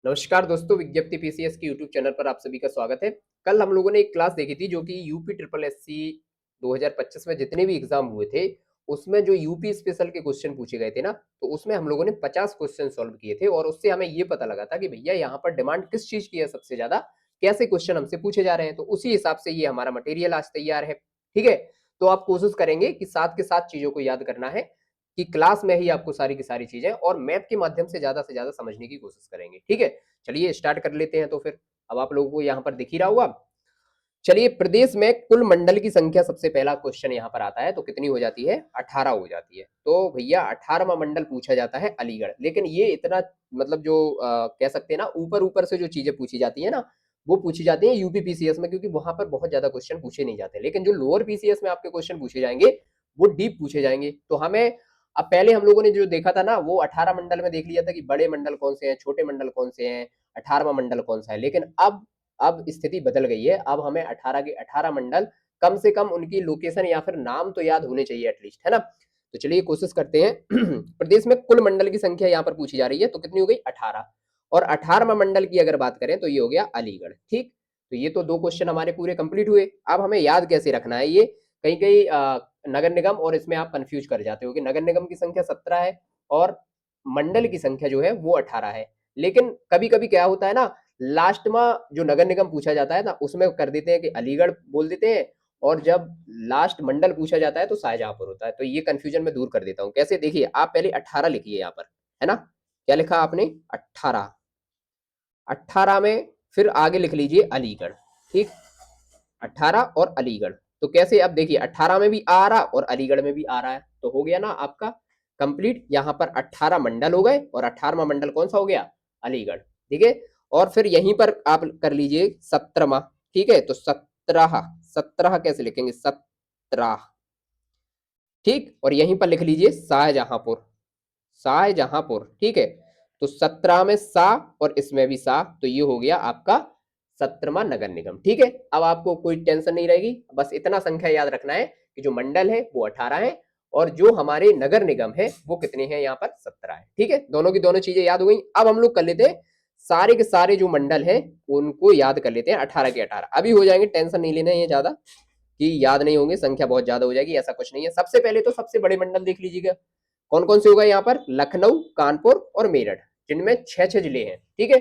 नमस्कार दोस्तों, विज्ञप्ति पीसीएस की यूट्यूब चैनल पर आप सभी का स्वागत है। कल हम लोगों ने एक क्लास देखी थी जो कि यूपी ट्रिपल एससी 2025 में जितने भी एग्जाम हुए थे, उसमें जो यूपी स्पेशल के क्वेश्चन पूछे गए थे ना, तो उसमें हम लोगों ने 50 क्वेश्चन सॉल्व किए थे और उससे हमें ये पता लगा था कि भैया यहाँ पर डिमांड किस चीज की है सबसे ज्यादा, कैसे क्वेश्चन हमसे पूछे जा रहे हैं। तो उसी हिसाब से ये हमारा मटेरियल आज तैयार है। ठीक है, तो आप कोशिश करेंगे कि साथ के साथ चीजों को याद करना है कि क्लास में ही आपको सारी की सारी चीजें और मैप के माध्यम से ज्यादा समझने की कोशिश करेंगे। ठीक है, चलिए स्टार्ट कर लेते हैं। तो फिर अब आप लोगों को यहाँ पर दिख ही रहा होगा। चलिए, प्रदेश में कुल मंडल की संख्या सबसे पहला क्वेश्चन यहाँ पर आता है तो कितनी हो जाती है? 18 हो जाती है। तो भैया 18वां मंडल पूछा जाता है अलीगढ़। लेकिन ये इतना मतलब जो कह सकते हैं ना, ऊपर ऊपर से जो चीजें पूछी जाती है ना, वो पूछी जाती है यूपी पीसीएस में, क्योंकि वहां पर बहुत ज्यादा क्वेश्चन पूछे नहीं जाते। लेकिन जो लोअर पीसीएस में आपके क्वेश्चन पूछे जाएंगे वो डीप पूछे जाएंगे। तो हमें अब पहले हम लोगों ने जो देखा था ना, वो 18 मंडल में देख लिया था कि बड़े मंडल कौन से हैं, छोटे मंडल कौन से हैं, 18वां मंडल कौन सा है। लेकिन अब स्थिति बदल गई है। अब हमें 18 के 18 मंडल, कम से कम उनकी लोकेशन या फिर नाम तो याद होने चाहिए एटलीस्ट, है ना। तो चलिए कोशिश करते हैं। प्रदेश में कुल मंडल की संख्या यहाँ पर पूछी जा रही है तो कितनी हो गई? 18। और 18वां मंडल की अगर बात करें तो ये हो गया अलीगढ़। ठीक, तो ये तो दो क्वेश्चन हमारे पूरे कंप्लीट हुए। अब हमें याद कैसे रखना है ये, कहीं कहीं नगर निगम और इसमें आप कंफ्यूज कर जाते हो कि नगर निगम की संख्या 17 है और मंडल की संख्या जो है वो 18 है। लेकिन कभी कभी क्या होता है ना, लास्ट में जो नगर निगम पूछा जाता है ना, उसमें कर देते हैं कि अलीगढ़ बोल देते हैं, और जब लास्ट मंडल पूछा जाता है तो शाहजहांपुर होता है। तो ये कंफ्यूजन मैं दूर कर देता हूँ। कैसे? देखिए, आप पहले 18 लिखिए यहाँ पर, है ना। क्या लिखा आपने? 18। 18 में फिर आगे लिख लीजिए अलीगढ़। ठीक, 18 और अलीगढ़। तो कैसे? अब देखिए, 18 में भी आ रहा और अलीगढ़ में भी आ रहा है, तो हो गया ना आपका कंप्लीट। यहाँ पर 18 मंडल हो गए और 18वां मंडल कौन सा हो गया? अलीगढ़। ठीक है, और फिर यहीं पर आप कर लीजिए 17वां। ठीक है, तो 17, 17 कैसे लिखेंगे? 17। ठीक, और यहीं पर लिख लीजिए शाहजहांपुर, शाहजहांपुर। ठीक है, तो 17 में सा और इसमें भी सा, तो ये हो गया आपका 17वां नगर निगम। ठीक है, अब आपको कोई टेंशन नहीं रहेगी। बस इतना संख्या याद रखना है कि जो मंडल है वो 18 है और जो हमारे नगर निगम है वो कितने हैं? यहाँ पर 17 है। ठीक है, दोनों की दोनों चीजें याद हो गई। अब हम लोग कर लेते हैं सारे के सारे जो मंडल हैं उनको याद कर लेते हैं, 18 के 18 अभी हो जाएंगे। टेंशन नहीं लेना है ये ज्यादा कि याद नहीं होंगे, संख्या बहुत ज्यादा हो जाएगी, ऐसा कुछ नहीं है। सबसे पहले तो सबसे बड़े मंडल देख लीजिएगा कौन कौन से होगा यहाँ पर? लखनऊ, कानपुर और मेरठ, जिनमें छह छह जिले हैं। ठीक है,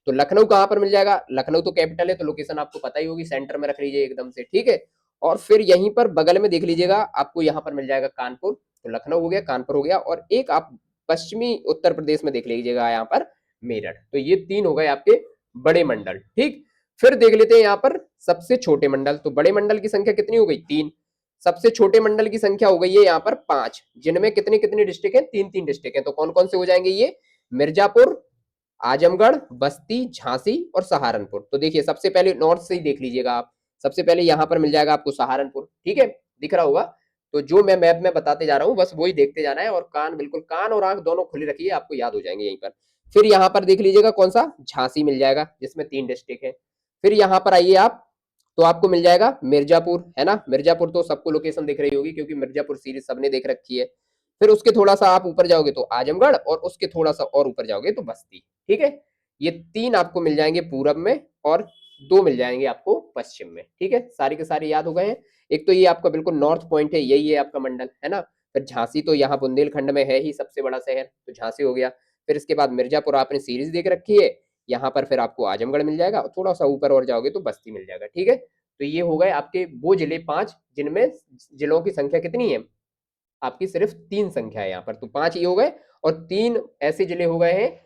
तो लखनऊ कहाँ पर मिल जाएगा? लखनऊ तो कैपिटल है तो लोकेशन आपको पता ही होगी, सेंटर में रख लीजिए एकदम से। ठीक है, और फिर यहीं पर बगल में देख लीजिएगा, आपको यहाँ पर मिल जाएगा कानपुर। तो लखनऊ हो गया, कानपुर हो गया, और एक आप पश्चिमी उत्तर प्रदेश में देख लीजिएगा यहाँ पर मेरठ। तो ये तीन हो गए आपके बड़े मंडल। ठीक, फिर देख लेते हैं यहाँ पर सबसे छोटे मंडल। तो बड़े मंडल की संख्या कितनी हो गई? 3। सबसे छोटे मंडल की संख्या हो गई है यहाँ पर 5, जिनमें कितने कितने डिस्ट्रिक्ट हैं? 3 3 डिस्ट्रिक्ट हैं। तो कौन कौन से हो जाएंगे ये? मिर्जापुर, आजमगढ़, बस्ती, झांसी और सहारनपुर। तो देखिए, सबसे पहले नॉर्थ से ही देख लीजिएगा आप। सबसे पहले यहाँ पर मिल जाएगा आपको सहारनपुर। ठीक है, दिख रहा होगा। तो जो मैं मैप में बताते जा रहा हूँ बस वही देखते जाना है, और कान बिल्कुल, कान और आंख दोनों खुली रखिए, आपको याद हो जाएंगे यहीं पर। फिर यहाँ पर देख लीजिएगा कौन सा? झांसी मिल जाएगा, जिसमें 3 डिस्ट्रिक्ट है। फिर यहाँ पर आइए आप, तो आपको मिल जाएगा मिर्जापुर, है ना। मिर्जापुर तो सबको लोकेशन दिख रही होगी क्योंकि मिर्जापुर सीरीज सबने देख रखी है। फिर उसके थोड़ा सा आप ऊपर जाओगे तो आजमगढ़, और उसके थोड़ा सा और ऊपर जाओगे तो बस्ती। ठीक है, ये 3 आपको मिल जाएंगे पूरब में और 2 मिल जाएंगे आपको पश्चिम में। ठीक है, सारे के सारे याद हो गए हैं। एक तो ये आपका बिल्कुल नॉर्थ पॉइंट है, यही है आपका मंडल, है ना। फिर झांसी तो यहाँ बुंदेलखंड में है ही सबसे बड़ा शहर, तो झांसी हो गया। फिर इसके बाद मिर्जापुर आपने सीरीज देख रखी है, यहाँ पर फिर आपको आजमगढ़ मिल जाएगा, और थोड़ा सा ऊपर और जाओगे तो बस्ती मिल जाएगा। ठीक है, तो ये हो गए आपके वो जिले 5, जिनमें जिलों की संख्या कितनी है? आपकी सिर्फ 3 संख्या है यहाँ पर। तो 5 ये हो गए, और 3 ऐसे जिले हो गए हैं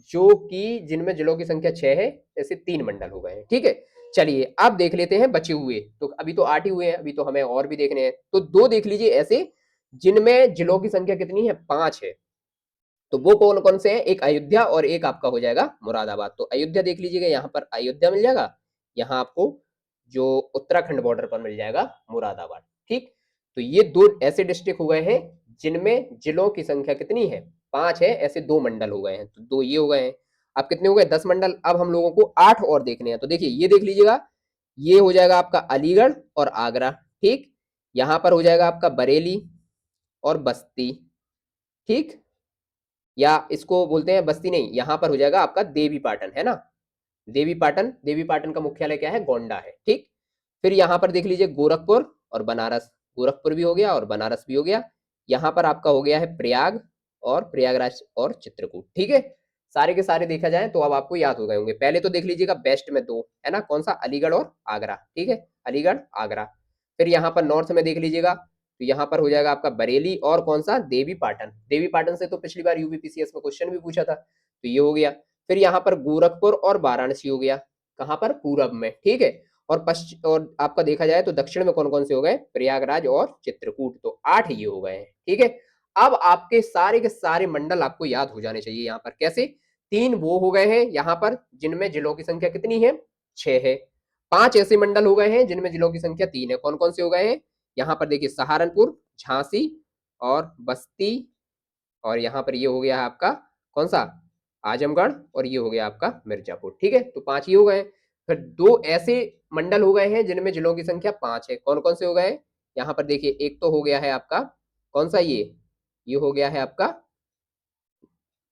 जो कि जिनमें जिलों की संख्या 6 है, ऐसे 3 मंडल हो गए हैं। ठीक है, चलिए अब देख लेते हैं बचे हुए। तो अभी तो 8 ही हुए हैं, अभी तो हमें और भी देखने हैं। तो 2 देख लीजिए ऐसे जिनमें जिलों की संख्या कितनी है? 5 है। तो वो कौन कौन से हैं? एक अयोध्या और एक आपका हो जाएगा मुरादाबाद। तो अयोध्या देख लीजिएगा, यहाँ पर अयोध्या मिल जाएगा, यहाँ आपको जो उत्तराखंड बॉर्डर पर मिल जाएगा मुरादाबाद। ठीक, तो ये 2 ऐसे डिस्ट्रिक्ट हो गए हैं जिनमें जिलों की संख्या कितनी है? 5 है। ऐसे 2 मंडल हो गए हैं, तो 2 ये हो गए हैं। अब कितने हो गए? 10 मंडल। अब हम लोगों को 8 और देखने हैं। तो देखिए, ये देख लीजिएगा, ये हो जाएगा आपका अलीगढ़ और आगरा। ठीक, यहाँ पर हो जाएगा आपका बरेली और बस्ती। ठीक, या इसको बोलते हैं बस्ती नहीं, यहाँ पर हो जाएगा आपका देवी पाटन, है ना। देवी पाटन, देवी पाटन का मुख्यालय क्या है, गोंडा है, ठीक। फिर यहाँ पर देख लीजिए गोरखपुर और बनारस, गोरखपुर भी हो गया और बनारस भी हो गया। यहाँ पर आपका हो गया है प्रयाग और प्रयागराज और चित्रकूट, ठीक है। सारे के सारे देखा जाए तो अब आपको याद हो गए होंगे। पहले तो देख लीजिएगा बेस्ट में दो, है ना, कौन सा, अलीगढ़ और आगरा, ठीक है, अलीगढ़ आगरा। फिर यहाँ पर नॉर्थ में देख लीजिएगा तो यहाँ पर हो जाएगा आपका बरेली और कौन सा, देवी पाटन। देवी पाटन से तो पिछली बार यूपीपीसीएस में क्वेश्चन भी पूछा था, तो ये हो गया। फिर यहाँ पर गोरखपुर और वाराणसी हो गया, कहाँ पर, पूरब में, ठीक है। और पश्चिम और आपका देखा जाए तो दक्षिण में कौन कौन से हो गए, प्रयागराज और चित्रकूट, तो 8 ये हो गए हैं, ठीक है। अब आपके सारे के सारे मंडल आपको याद हो जाने चाहिए। यहाँ पर कैसे, 3 वो हो गए हैं यहाँ पर जिनमें जिलों की संख्या कितनी है, 6 है। 5 ऐसे मंडल हो गए हैं जिनमें जिलों की संख्या 3 है। कौन कौन से हो गए हैं, यहाँ पर देखिए सहारनपुर, झांसी और बस्ती, और यहाँ पर ये हो गया है आपका कौन सा, आजमगढ़, और ये हो गया आपका मिर्जापुर, ठीक है। तो 5 ये हो गए। फिर 2 ऐसे मंडल हो गए हैं जिनमें जिलों की संख्या 5 है। कौन कौन से हो गए, यहाँ पर देखिए एक तो हो गया है आपका कौन सा, ये हो गया है आपका,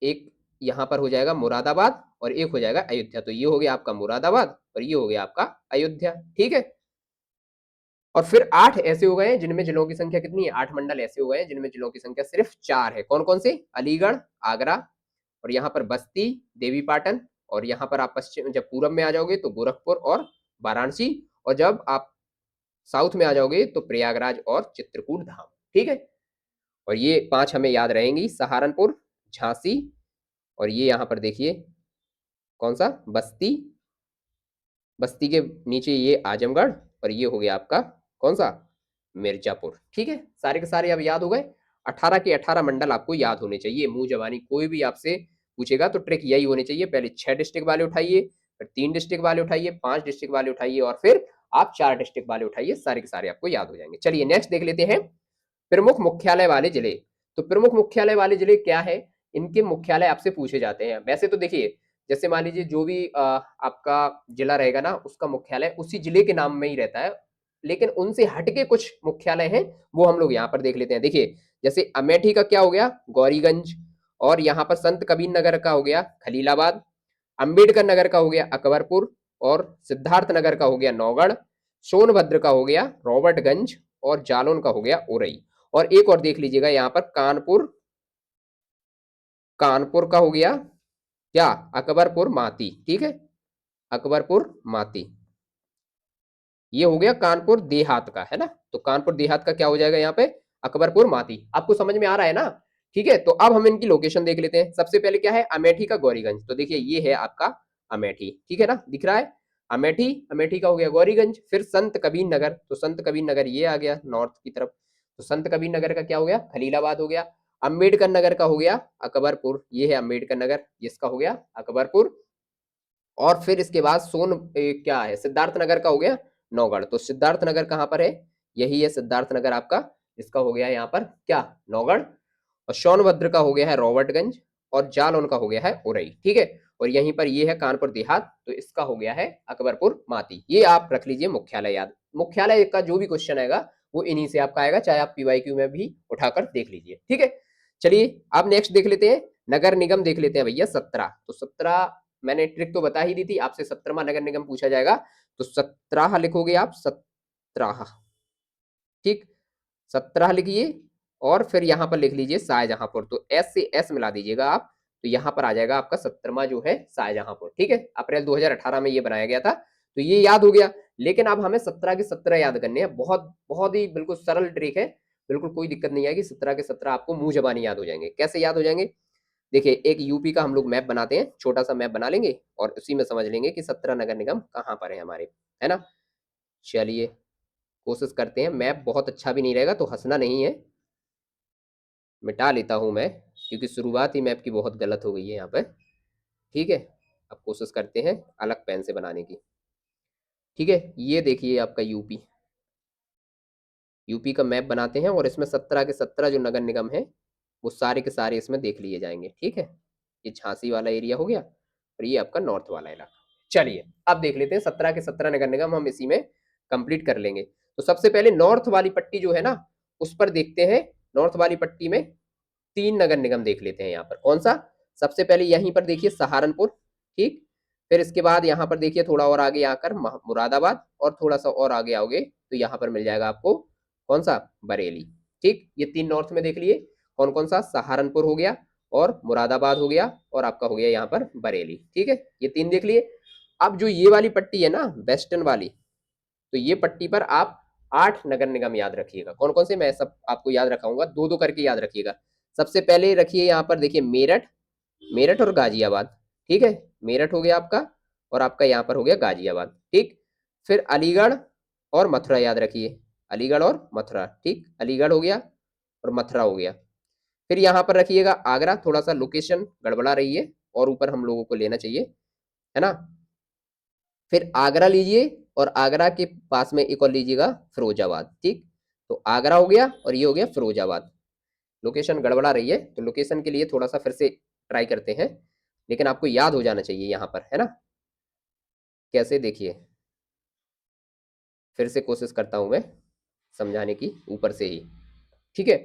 एक यहाँ पर हो जाएगा मुरादाबाद और एक हो जाएगा अयोध्या। तो ये हो गया आपका मुरादाबाद और ये हो गया आपका अयोध्या, ठीक है। और फिर 8 ऐसे हो गए हैं जिनमें जिलों की संख्या कितनी है, 8 मंडल ऐसे हो गए हैं जिनमें जिलों की संख्या सिर्फ 4 है। कौन कौन से, अलीगढ़, आगरा, और यहाँ पर बस्ती, देवी पाटन, और यहाँ पर आप पश्चिम जब पूरब में आ जाओगे तो गोरखपुर और वाराणसी, और जब आप साउथ में आ जाओगे तो प्रयागराज और चित्रकूट धाम, ठीक है। और ये 5 हमें याद रहेंगी, सहारनपुर, झांसी, और ये यहाँ पर देखिए कौन सा, बस्ती, बस्ती के नीचे ये आजमगढ़, और ये हो गया आपका कौन सा, मिर्जापुर, ठीक है। सारे के सारे अब याद हो गए। 18 के 18 मंडल आपको याद होने चाहिए, मुंह जबानी कोई भी आपसे पूछेगा तो ट्रिक यही होनी चाहिए। पहले 6 डिस्ट्रिक्ट वाले उठाइए, फिर 3 डिस्ट्रिक्ट वाले उठाइए, 5 डिस्ट्रिक्ट वाले उठाइए, और फिर आप 4 डिस्ट्रिक्ट वाले उठाइए, सारे के सारे आपको याद हो जाएंगे। चलिए नेक्स्ट देख लेते हैं, प्रमुख मुख्यालय वाले जिले। तो प्रमुख मुख्यालय वाले जिले क्या है, इनके मुख्यालय आपसे पूछे जाते हैं। वैसे तो देखिए, जैसे मान लीजिए जो भी आपका जिला रहेगा ना, उसका मुख्यालय उसी जिले के नाम में ही रहता है, लेकिन उनसे हटके कुछ मुख्यालय हैं वो हम लोग यहाँ पर देख लेते हैं। देखिए जैसे अमेठी का क्या हो गया, गौरीगंज, और यहाँ पर संत कबीर नगर का हो गया खलीलाबाद, अंबेडकर नगर का हो गया अकबरपुर, और सिद्धार्थ नगर का हो गया नौगढ़, सोनभद्र का हो गया रॉबर्टगंज, और जालौन का हो गया उरई। और एक और देख लीजिएगा यहाँ पर कानपुर, कानपुर का हो गया क्या, अकबरपुर माती, ठीक है, अकबरपुर माती। ये हो गया कानपुर देहात का, है ना। तो कानपुर देहात का क्या हो जाएगा यहाँ पे, अकबरपुर माती। आपको समझ में आ रहा है ना, ठीक है। तो अब हम इनकी लोकेशन देख लेते हैं। सबसे पहले क्या है, अमेठी का गौरीगंज, तो देखिए ये है आपका अमेठी, ठीक है ना, दिख रहा है अमेठी, अमेठी का हो गया गौरीगंज। फिर संत कबीर नगर, तो संत कबीर नगर ये आ गया नॉर्थ की तरफ, तो संत कबीर नगर का क्या हो गया, खलीलाबाद हो गया। अम्बेडकर नगर का हो गया अकबरपुर, ये है अम्बेडकर नगर, जिसका हो गया अकबरपुर। और फिर इसके बाद क्या है, सिद्धार्थ नगर का हो गया नौगढ़। तो सिद्धार्थ नगर कहाँ पर है, यही है सिद्धार्थ नगर आपका, इसका हो गया यहाँ पर क्या, नौगढ़। और सोनभद्र का हो गया है रॉबर्टगंज, और जालौन का हो गया है उरई, ठीक है। और यहीं पर ये है कानपुर देहात, तो इसका हो गया है अकबरपुर माती। ये आप रख लीजिए मुख्यालय याद। मुख्यालय का जो भी क्वेश्चन आएगा वो इन्हीं से आपका आएगा, चाहे आप पीवाईक्यू में भी उठाकर देख लीजिए, ठीक है। चलिए अब नेक्स्ट देख लेते हैं, नगर निगम देख लेते हैं भैया 17। तो 17 मैंने ट्रिक तो बता ही दी थी आपसे, 17वां नगर निगम पूछा जाएगा तो 17 लिखोगे आप, 17, ठीक, 17 लिखिए। और फिर यहाँ पर लिख लीजिए शाहजहांपुर, तो एस से एस मिला दीजिएगा आप, तो यहाँ पर आ जाएगा आपका 17वां जो है शाहजहांपुर, ठीक है। अप्रैल 2018 में ये बनाया गया था, तो ये याद हो गया। लेकिन अब हमें 17 के 17 याद करने हैं, बहुत बहुत ही बिल्कुल सरल ट्रिक है, बिल्कुल कोई दिक्कत नहीं आएगी। 17 के 17 आपको मुंह जबानी याद हो जाएंगे। कैसे याद हो जाएंगे, देखिए एक यूपी का हम लोग मैप बनाते हैं, छोटा सा मैप बना लेंगे और उसी में समझ लेंगे कि 17 नगर निगम कहाँ पर है हमारे, है ना। चलिए कोशिश करते हैं, मैप बहुत अच्छा भी नहीं रहेगा तो हंसना नहीं है, मिटा लेता हूँ मैं, क्योंकि शुरुआत ही मैप की बहुत गलत हो गई है यहाँ पे, ठीक है। अब कोशिश करते हैं अलग पेन से बनाने की, ठीक है। ये देखिए आपका यूपी, यूपी का मैप बनाते हैं और इसमें 17 के 17 जो नगर निगम है वो सारे के सारे इसमें देख लिए जाएंगे, ठीक है। ये झांसी वाला एरिया हो गया और ये आपका नॉर्थ वाला इलाका। चलिए अब देख लेते हैं 17 के 17 नगर निगम हम इसी में कंप्लीट कर लेंगे। तो सबसे पहले नॉर्थ वाली पट्टी जो है ना उस पर देखते हैं, नॉर्थ वाली पट्टी में तीन नगर निगम देख लेते हैं यहाँ पर। कौन सा? सबसे पहले यहीं पर देखिए सहारनपुर, ठीक। फिर इसके बाद यहाँ पर देखिए थोड़ा और आगे आकर मुरादाबाद, और थोड़ा सा और आगे आओगे तो यहाँ पर मिल जाएगा आपको कौन सा? बरेली, ठीक। ये तीन नॉर्थ में देख लिए। कौन कौन सा? सहारनपुर हो गया, और मुरादाबाद हो गया, और आपका हो गया यहाँ पर बरेली, ठीक है। ये तीन देख लिए। अब जो ये वाली पट्टी है ना, वेस्टर्न वाली, तो ये पट्टी पर आप 8 नगर निगम याद रखिएगा। कौन कौन से? मैं सब आपको याद रखाऊंगा, दो दो करके याद रखिएगा। सबसे पहले रखिए यहाँ पर देखिए मेरठ, मेरठ और गाजियाबाद, ठीक है। मेरठ हो गया आपका, और आपका यहाँ पर हो गया गाजियाबाद, ठीक। फिर अलीगढ़ और मथुरा याद रखिए, अलीगढ़ और मथुरा, ठीक। अलीगढ़ हो गया और मथुरा हो गया। फिर यहाँ पर रखिएगा आगरा, थोड़ा सा लोकेशन गड़बड़ा रही है, और ऊपर हम लोगों को लेना चाहिए, है ना। फिर आगरा लीजिए, और आगरा के पास में एक और लीजिएगा फिरोजाबाद, ठीक। तो आगरा हो गया और ये हो गया फिरोजाबाद। लोकेशन गड़बड़ा रही है, तो लोकेशन के लिए थोड़ा सा फिर से ट्राई करते हैं, लेकिन आपको याद हो जाना चाहिए यहाँ पर, है ना। कैसे? देखिए, फिर से कोशिश करता हूँ मैं समझाने की ऊपर से ही, ठीक है।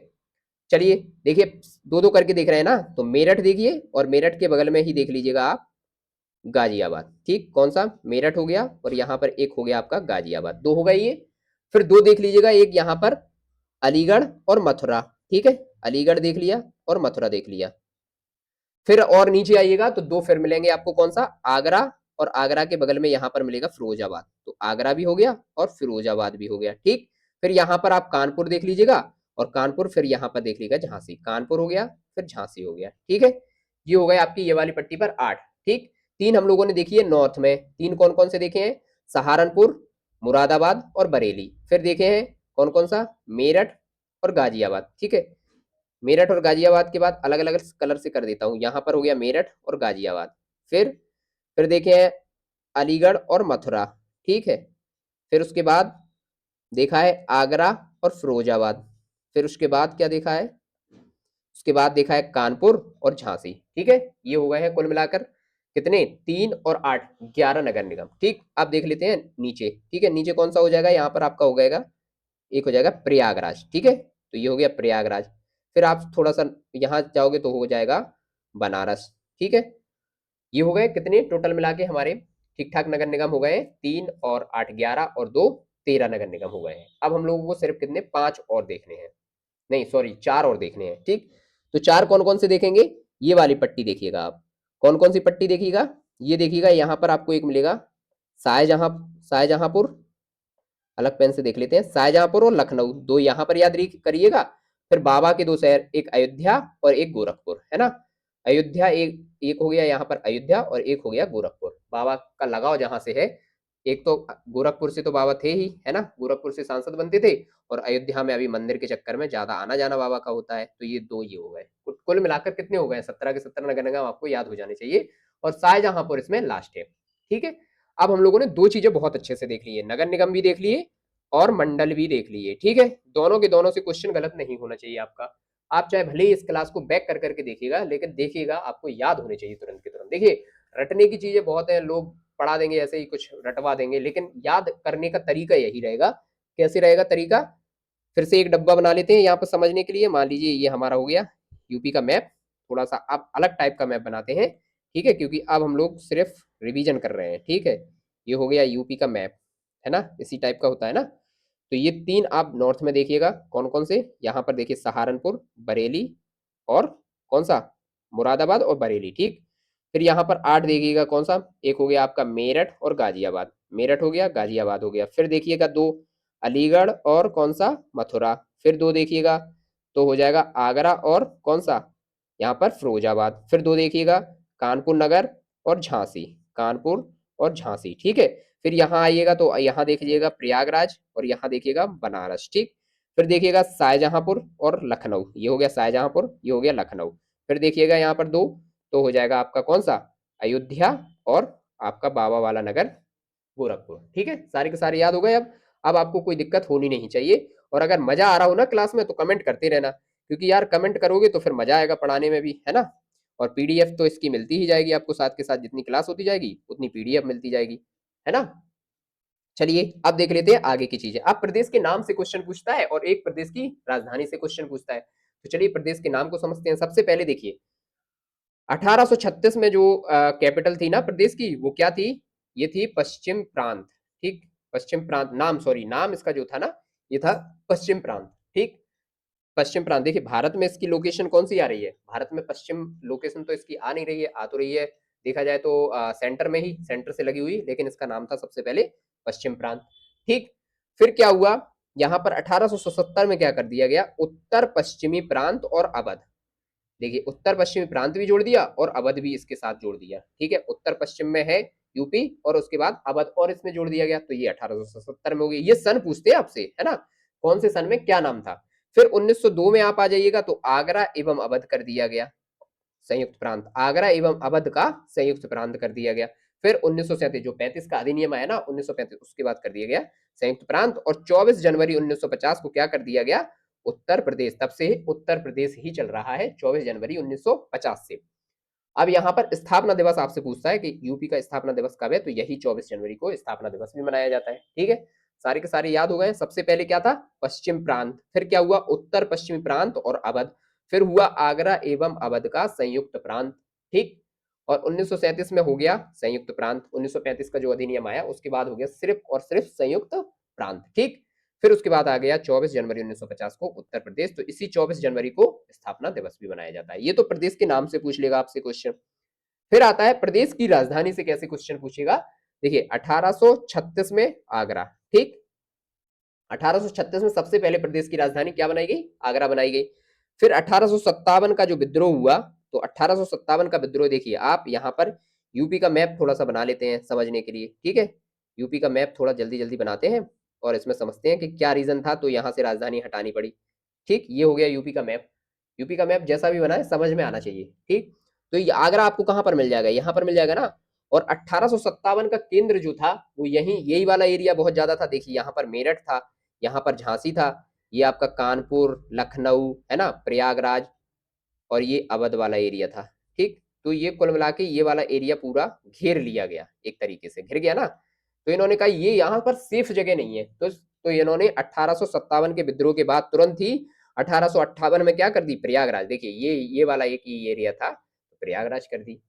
चलिए देखिए, दो दो करके देख रहे हैं ना, तो मेरठ देखिए, और मेरठ के बगल में ही देख लीजिएगा आप गाजियाबाद, ठीक। कौन सा? मेरठ हो गया, और यहाँ पर एक हो गया आपका गाजियाबाद, दो हो गए ये। फिर दो देख लीजिएगा, एक यहाँ पर अलीगढ़ और मथुरा, ठीक है। अलीगढ़ देख लिया और मथुरा देख लिया। फिर और नीचे आइएगा तो दो फिर मिलेंगे आपको, कौन सा? आगरा, और आगरा के बगल में यहाँ पर मिलेगा फिरोजाबाद। तो आगरा भी हो गया और फिरोजाबाद भी हो गया, ठीक। फिर यहाँ पर आप कानपुर देख लीजिएगा, और कानपुर फिर यहाँ पर देख लीजिएगा झांसी। कानपुर हो गया, फिर झांसी हो गया, ठीक है। ये हो गए आपकी ये वाली पट्टी पर 8, ठीक। तीन हम लोगों ने देखी है नॉर्थ में। तीन कौन कौन से देखे हैं? सहारनपुर, मुरादाबाद और बरेली। फिर देखे हैं कौन कौन सा? मेरठ और गाजियाबाद, ठीक है। मेरठ और गाजियाबाद के बाद अलग अलग कलर से कर देता हूँ। यहाँ पर हो गया मेरठ और गाजियाबाद। फिर देखे हैं अलीगढ़ और मथुरा, ठीक है। फिर उसके बाद देखा है आगरा और फिरोजाबाद। फिर उसके बाद क्या देखा है? उसके बाद देखा है कानपुर और झांसी, ठीक है। ये हो गए हैं कुल मिलाकर कितने? 3 और 8, 11 नगर निगम, ठीक। अब देख लेते हैं नीचे, ठीक है। नीचे कौन सा हो जाएगा? यहाँ पर आपका हो जाएगा, एक हो जाएगा प्रयागराज, ठीक है। तो ये हो गया प्रयागराज। फिर आप थोड़ा सा यहाँ जाओगे तो हो जाएगा बनारस, ठीक है। ये हो गए कितने टोटल मिला के हमारे ठीक ठाक नगर निगम हो गए? 3 और 8 11, और 2 13 नगर निगम हो गए हैं। अब हम लोगों को सिर्फ कितने? 5 और देखने हैं, नहीं सॉरी 4 और देखने हैं, ठीक। तो 4 कौन कौन से देखेंगे? ये वाली पट्टी देखिएगा आप। कौन कौन सी पट्टी देखिएगा? ये देखिएगा, यहाँ पर आपको एक मिलेगा शाहजहां, शाहजहांपुर। अलग पेन से देख लेते हैं, शाहजहांपुर और लखनऊ, दो यहाँ पर याद करिएगा। फिर बाबा के दो शहर, एक अयोध्या और एक गोरखपुर, है ना। अयोध्या एक एक हो गया यहाँ पर अयोध्या, और एक हो गया गोरखपुर। बाबा का लगाव जहां से है, एक तो गोरखपुर से तो बाबा थे ही, है ना, गोरखपुर से सांसद बनते थे, और अयोध्या में अभी मंदिर के चक्कर में ज्यादा आना जाना बाबा का होता है। तो ये दो ये हो गए, कुल मिलाकर कितने हो गए? 17 के 17 नगर निगम आपको याद हो जाने चाहिए, और शाहजहांपुर इसमें लास्ट है, ठीक है। अब हम लोगों ने दो चीजें बहुत अच्छे से देख ली है, नगर निगम भी देख लिए और मंडल भी देख लिए, ठीक है। दोनों के दोनों से क्वेश्चन गलत नहीं होना चाहिए आपका। आप चाहे भले ही इस क्लास को बैक कर करके देखिएगा, लेकिन देखिएगा आपको याद होने चाहिए तुरंत के तुरंत। देखिए, रटने की चीजें बहुत है, लोग पढ़ा देंगे ऐसे ही कुछ रटवा देंगे, लेकिन याद करने का तरीका यही रहेगा। कैसे रहेगा तरीका? फिर से एक डब्बा बना लेते हैं यहाँ पर समझने के लिए। मान लीजिए ये हमारा हो गया यूपी का मैप। थोड़ा सा आप अलग टाइप का मैप बनाते हैं, ठीक है, क्योंकि अब हम लोग सिर्फ रिवीजन कर रहे हैं, ठीक है। ये हो गया यूपी का मैप, है ना, इसी टाइप का होता है ना। तो ये तीन आप नॉर्थ में देखिएगा कौन कौन से। यहाँ पर देखिए सहारनपुर, बरेली, और कौन सा? मुरादाबाद और बरेली, ठीक। फिर यहाँ पर 8 देखिएगा कौन सा? एक हो गया आपका मेरठ और गाजियाबाद। मेरठ हो गया, गाजियाबाद हो गया। फिर देखिएगा दो अलीगढ़ और कौन सा? मथुरा। फिर दो देखिएगा तो हो जाएगा आगरा और कौन सा? यहाँ पर फिरोजाबाद। फिर दो देखिएगा कानपुर नगर और झांसी, कानपुर और झांसी, ठीक है। फिर यहाँ आइएगा तो यहाँ देख लीजिएगा प्रयागराज, और यहाँ देखिएगा बनारस, ठीक। फिर देखिएगा शाहजहांपुर और लखनऊ, ये हो गया शाहजहांपुर, ये हो गया लखनऊ। फिर देखिएगा यहाँ पर दो तो हो जाएगा आपका कौन सा? अयोध्या और आपका बाबा वाला नगर गोरखपुर, ठीक है। सारे के सारे याद हो गए। अब आपको कोई दिक्कत होनी नहीं चाहिए। और अगर मजा आ रहा हो ना क्लास में तो कमेंट करते रहना, क्योंकि यार कमेंट करोगे तो फिर मजा आएगा पढ़ाने में भी, है ना। और पीडीएफ तो इसकी मिलती ही जाएगी आपको, साथ के साथ जितनी क्लास होती जाएगी उतनी पीडीएफ मिलती जाएगी, है ना। चलिए अब देख लेते हैं आगे की चीजें। अब प्रदेश के नाम से क्वेश्चन पूछता है और एक प्रदेश की राजधानी से क्वेश्चन पूछता है। तो चलिए प्रदेश के नाम को समझते हैं। सबसे पहले देखिए 1836 में जो कैपिटल थी ना प्रदेश की, वो क्या थी? ये थी पश्चिम प्रांत। ठीक, पश्चिम प्रांत नाम, सॉरी नाम इसका जो था ना, ये था पश्चिम प्रांत। ठीक, पश्चिम प्रांत। देखिए भारत में इसकी लोकेशन कौन सी आ रही है? भारत में पश्चिम लोकेशन तो इसकी आ नहीं रही है, आ तो रही है देखा जाए तो सेंटर में ही, सेंटर से लगी हुई, लेकिन इसका नाम था सबसे पहले पश्चिम प्रांत। ठीक, फिर क्या हुआ, यहाँ पर 1877 में क्या कर दिया गया, उत्तर पश्चिमी प्रांत और अवध। देखिए उत्तर पश्चिमी प्रांत भी जोड़ दिया और अवध भी इसके साथ जोड़ दिया। ठीक है, उत्तर पश्चिम में है यूपी और उसके बाद अवध और इसमें जोड़ दिया गया, तो ये 1877 में हो गई। ये सन पूछते हैं आपसे, है ना, कौन से सन में क्या नाम था। फिर 1902 में आप आ जाइएगा तो आगरा एवं अवध कर दिया गया संयुक्त प्रांत, आगरा एवं अवध का संयुक्त प्रांत कर दिया गया। फिर 1937 जो 35 का अधिनियम आया ना 1935, उसके बाद कर दिया गया संयुक्त प्रांत। और 24 जनवरी 1950 को क्या कर दिया गया, उत्तर प्रदेश। तब से उत्तर प्रदेश ही चल रहा है 24 जनवरी 1950 से। अब यहाँ पर स्थापना दिवस आपसे पूछता है कि यूपी का स्थापना दिवस कब है, तो यही 24 जनवरी को स्थापना दिवस भी मनाया जाता है। ठीक है, सारे के सारे याद हो गए। सबसे पहले क्या था, पश्चिम प्रांत, फिर क्या हुआ, उत्तर पश्चिमी प्रांत और अवध, फिर हुआ आगरा एवं अवध का संयुक्त प्रांत। ठीक, और 1937 में हो गया संयुक्त प्रांत। 1935 का जो अधिनियम आया उसके बाद हो गया सिर्फ और सिर्फ संयुक्त प्रांत। ठीक, फिर उसके बाद आ गया 24 जनवरी 1950 को उत्तर प्रदेश। तो इसी 24 जनवरी को स्थापना दिवस भी मनाया जाता है। ये तो प्रदेश के नाम से पूछ लेगा आपसे क्वेश्चन। फिर आता है प्रदेश की राजधानी से कैसे क्वेश्चन पूछेगा। देखिए 1836 में आगरा। ठीक, 1836 में सबसे पहले प्रदेश की राजधानी क्या बनाई गई, आगरा बनाई गई। फिर 1857 का जो विद्रोह हुआ, तो 1857 का विद्रोह देखिए आप यहाँ पर यूपी का मैप थोड़ा सा बना लेते हैं समझने के लिए। ठीक है, यूपी का मैप थोड़ा जल्दी जल्दी बनाते हैं और इसमें समझते हैं कि क्या रीजन था तो यहाँ से राजधानी हटानी पड़ी। ठीक, ये हो गया यूपी का मैप। यूपी का मैप जैसा भी बना है समझ में आना चाहिए। ठीक, तो ये आगरा आपको कहाँ पर मिल जाएगा, यहाँ पर मिल जाएगा ना। और 1857 का केंद्र जो था वो यही, यही वाला एरिया बहुत ज्यादा था। देखिए यहाँ पर मेरठ था, यहाँ पर झांसी था, ये आपका कानपुर, लखनऊ, है ना, प्रयागराज, और ये अवध वाला एरिया था। ठीक, तो ये कुल मिला के ये वाला एरिया पूरा घेर लिया गया, एक तरीके से घिर गया ना। तो इन्होंने कहा ये यहाँ पर सेफ जगह नहीं है, तो इन्होंने 1857 के विद्रोह के बाद तुरंत ही 1858 में क्या कर दी, प्रयागराज। देखिए ये वाला एक ही एरिया था, तो प्रयागराज कर दी।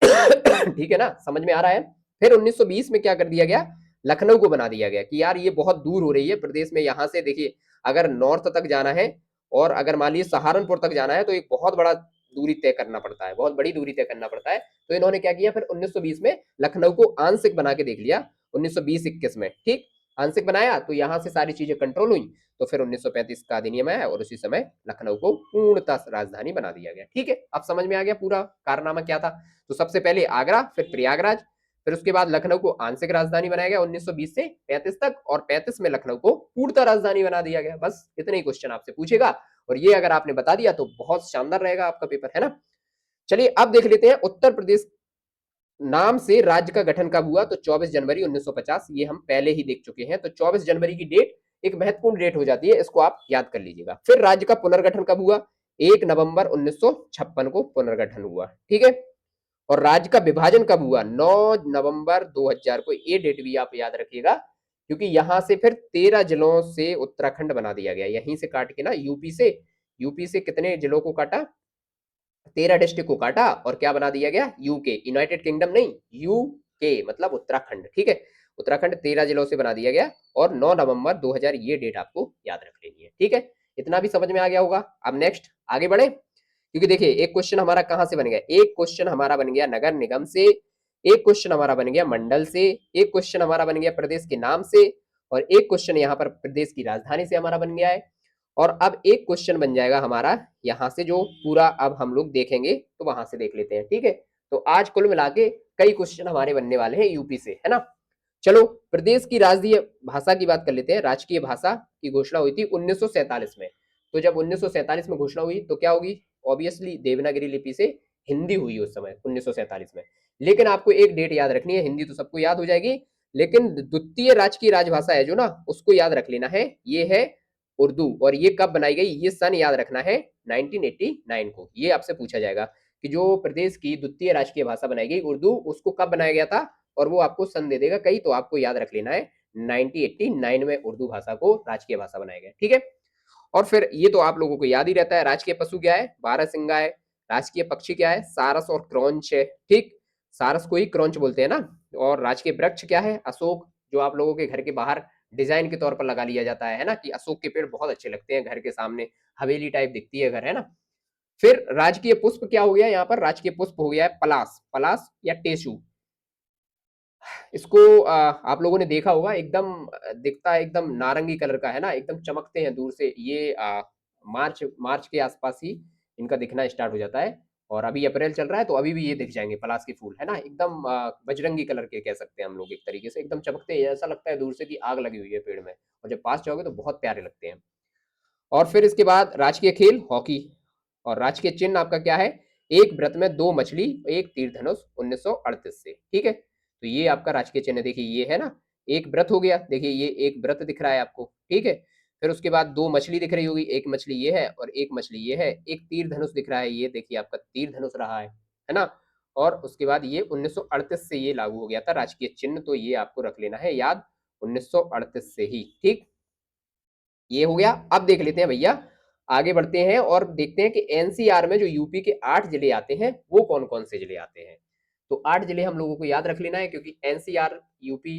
ठीक है ना, समझ में आ रहा है। फिर 1920 में क्या कर दिया गया, लखनऊ को बना दिया गया कि यार ये बहुत दूर हो रही है प्रदेश में, यहाँ से देखिए अगर नॉर्थ तक जाना है और अगर मान लीजिए सहारनपुर तक जाना है तो एक बहुत बड़ा दूरी तय करना पड़ता है, बहुत बड़ी दूरी तय करना पड़ता है। तो इन्होंने क्या किया, फिर 1920 में लखनऊ को आंशिक बना के देख लिया 1920-21 में। ठीक, आंशिक बनाया तो यहाँ से सारी चीजें कंट्रोल हुई। तो फिर 1935 का अधिनियम आया और उसी समय लखनऊ को पूर्णतः राजधानी बना दिया गया। ठीक है, अब समझ में आ गया पूरा कारनामा क्या था। तो सबसे पहले आगरा, फिर प्रयागराज, फिर उसके बाद लखनऊ को आंशिक राजधानी बनाया गया 1920 से 35 तक, और 35 में लखनऊ को पूर्णतः राजधानी बना दिया गया। बस इतने ही क्वेश्चन आपसे पूछेगा और ये अगर आपने बता दिया तो बहुत शानदार रहेगा आपका पेपर, है ना। चलिए अब देख लेते हैं उत्तर प्रदेश नाम से राज्य का गठन कब हुआ, तो 24 जनवरी 1950। ये हम पहले ही देख चुके हैं। तो 24 जनवरी की डेट एक महत्वपूर्ण डेट हो जाती है, इसको आप याद कर लीजिएगा। फिर राज्य का पुनर्गठन कब हुआ, 1 नवंबर 1956 को पुनर्गठन हुआ। ठीक है, और राज्य का विभाजन कब हुआ, 9 नवंबर 2000 को। ये डेट भी आप याद रखिएगा क्योंकि यहां से फिर 13 जिलों से उत्तराखंड बना दिया गया, यहीं से काट के ना, यूपी से कितने जिलों को काटा, 13 डिस्ट्रिक्ट को काटा और क्या बना दिया गया, यूके, यूनाइटेड किंगडम नहीं, यूके मतलब उत्तराखंड। ठीक है, उत्तराखंड 13 जिलों से बना दिया गया और 9 नवंबर 2000, ये डेट आपको याद रख लेनी है। ठीक है, इतना भी समझ में आ गया होगा। अब नेक्स्ट आगे बढ़े, क्योंकि देखिए एक क्वेश्चन हमारा कहां से बन गया, एक क्वेश्चन हमारा बन गया नगर निगम से, एक क्वेश्चन हमारा बन गया मंडल से, एक क्वेश्चन हमारा बन गया प्रदेश के नाम से, और एक क्वेश्चन यहाँ पर प्रदेश की राजधानी से हमारा बन गया है। और अब एक क्वेश्चन बन जाएगा हमारा यहाँ से, जो पूरा अब हम लोग देखेंगे तो वहां से देख लेते हैं। ठीक है, तो आज कुल मिला के कई क्वेश्चन हमारे बनने वाले हैं यूपी से, है ना। चलो प्रदेश की राजकीय भाषा की बात कर लेते हैं। राजकीय भाषा की घोषणा हुई थी 1947 में। तो जब 1947 में घोषणा हुई तो क्या होगी, ऑब्वियसली देवनागरी लिपि से हिंदी हुई उस समय 1947 में। लेकिन आपको एक डेट याद रखनी है, हिंदी तो सबको याद हो जाएगी, लेकिन द्वितीय राजकीय राजभाषा है जो ना, उसको याद रख लेना है, ये है उर्दू। और ये कब बनाई गई, ये सन याद रखना है 1989 को। ये आपसे पूछा जाएगा कि जो प्रदेश की द्वितीय राजकीय भाषा बनाई गई उर्दू, उसको कब बनाया गया था, और वो आपको सन दे देगा कहीं, तो आपको याद रख लेना है 1989 में उर्दू भाषा को राजकीय भाषा बनाया गया। ठीक है, और फिर ये तो आप लोगों को याद ही रहता है, राजकीय पशु क्या है, बारहसिंगा है। राजकीय पक्षी क्या है, सारस और क्रौंच है। ठीक, सारस को ही क्रौंच बोलते हैं ना। और राजकीय वृक्ष क्या है, अशोक, जो आप लोगों के घर के बाहर डिजाइन के तौर पर लगा लिया जाता है ना, कि अशोक के पेड़ बहुत अच्छे लगते हैं घर के सामने, हवेली टाइप दिखती है घर, है ना। फिर राजकीय पुष्प क्या हो गया, यहाँ पर राजकीय पुष्प हो गया है पलास, पलास या टेसू। इसको आप लोगों ने देखा होगा, एकदम दिखता है एकदम नारंगी कलर का, है ना, एकदम चमकते हैं दूर से ये। मार्च मार्च के आसपास ही इनका दिखना स्टार्ट हो जाता है। और अभी अप्रैल चल रहा है तो अभी भी ये दिख जाएंगे पलाश के फूल, है ना, एकदम बजरंगी कलर के कह सकते हैं हम लोग, एक तरीके से एकदम चमकते हैं, ऐसा लगता है दूर से कि आग लगी हुई है पेड़ में, और जब पास जाओगे तो बहुत प्यारे लगते हैं। और फिर इसके बाद राजकीय खेल हॉकी। और राजकीय चिन्ह आपका क्या है, एक व्रत में दो मछली, एक तीर धनुष, 1938 से। ठीक है, तो ये आपका राजकीय चिन्ह, देखिए ये है ना, एक व्रत हो गया, देखिए ये एक व्रत दिख रहा है आपको। ठीक है, फिर उसके बाद दो मछली दिख रही होगी, एक मछली ये है और एक मछली ये है, एक तीर धनुष दिख रहा है, ये देखिए आपका तीर धनुष रहा है ना। और उसके बाद ये 1938 से ये लागू हो गया था राजकीय चिन्ह, तो ये आपको रख लेना है याद, 1938 से ही। ठीक, ये हो गया। अब देख लेते हैं भैया, आगे बढ़ते हैं और देखते हैं कि एनसीआर में जो यूपी के 8 जिले आते हैं वो कौन कौन से जिले आते हैं। तो 8 जिले हम लोगों को याद रख लेना है, क्योंकि एनसीआर यूपी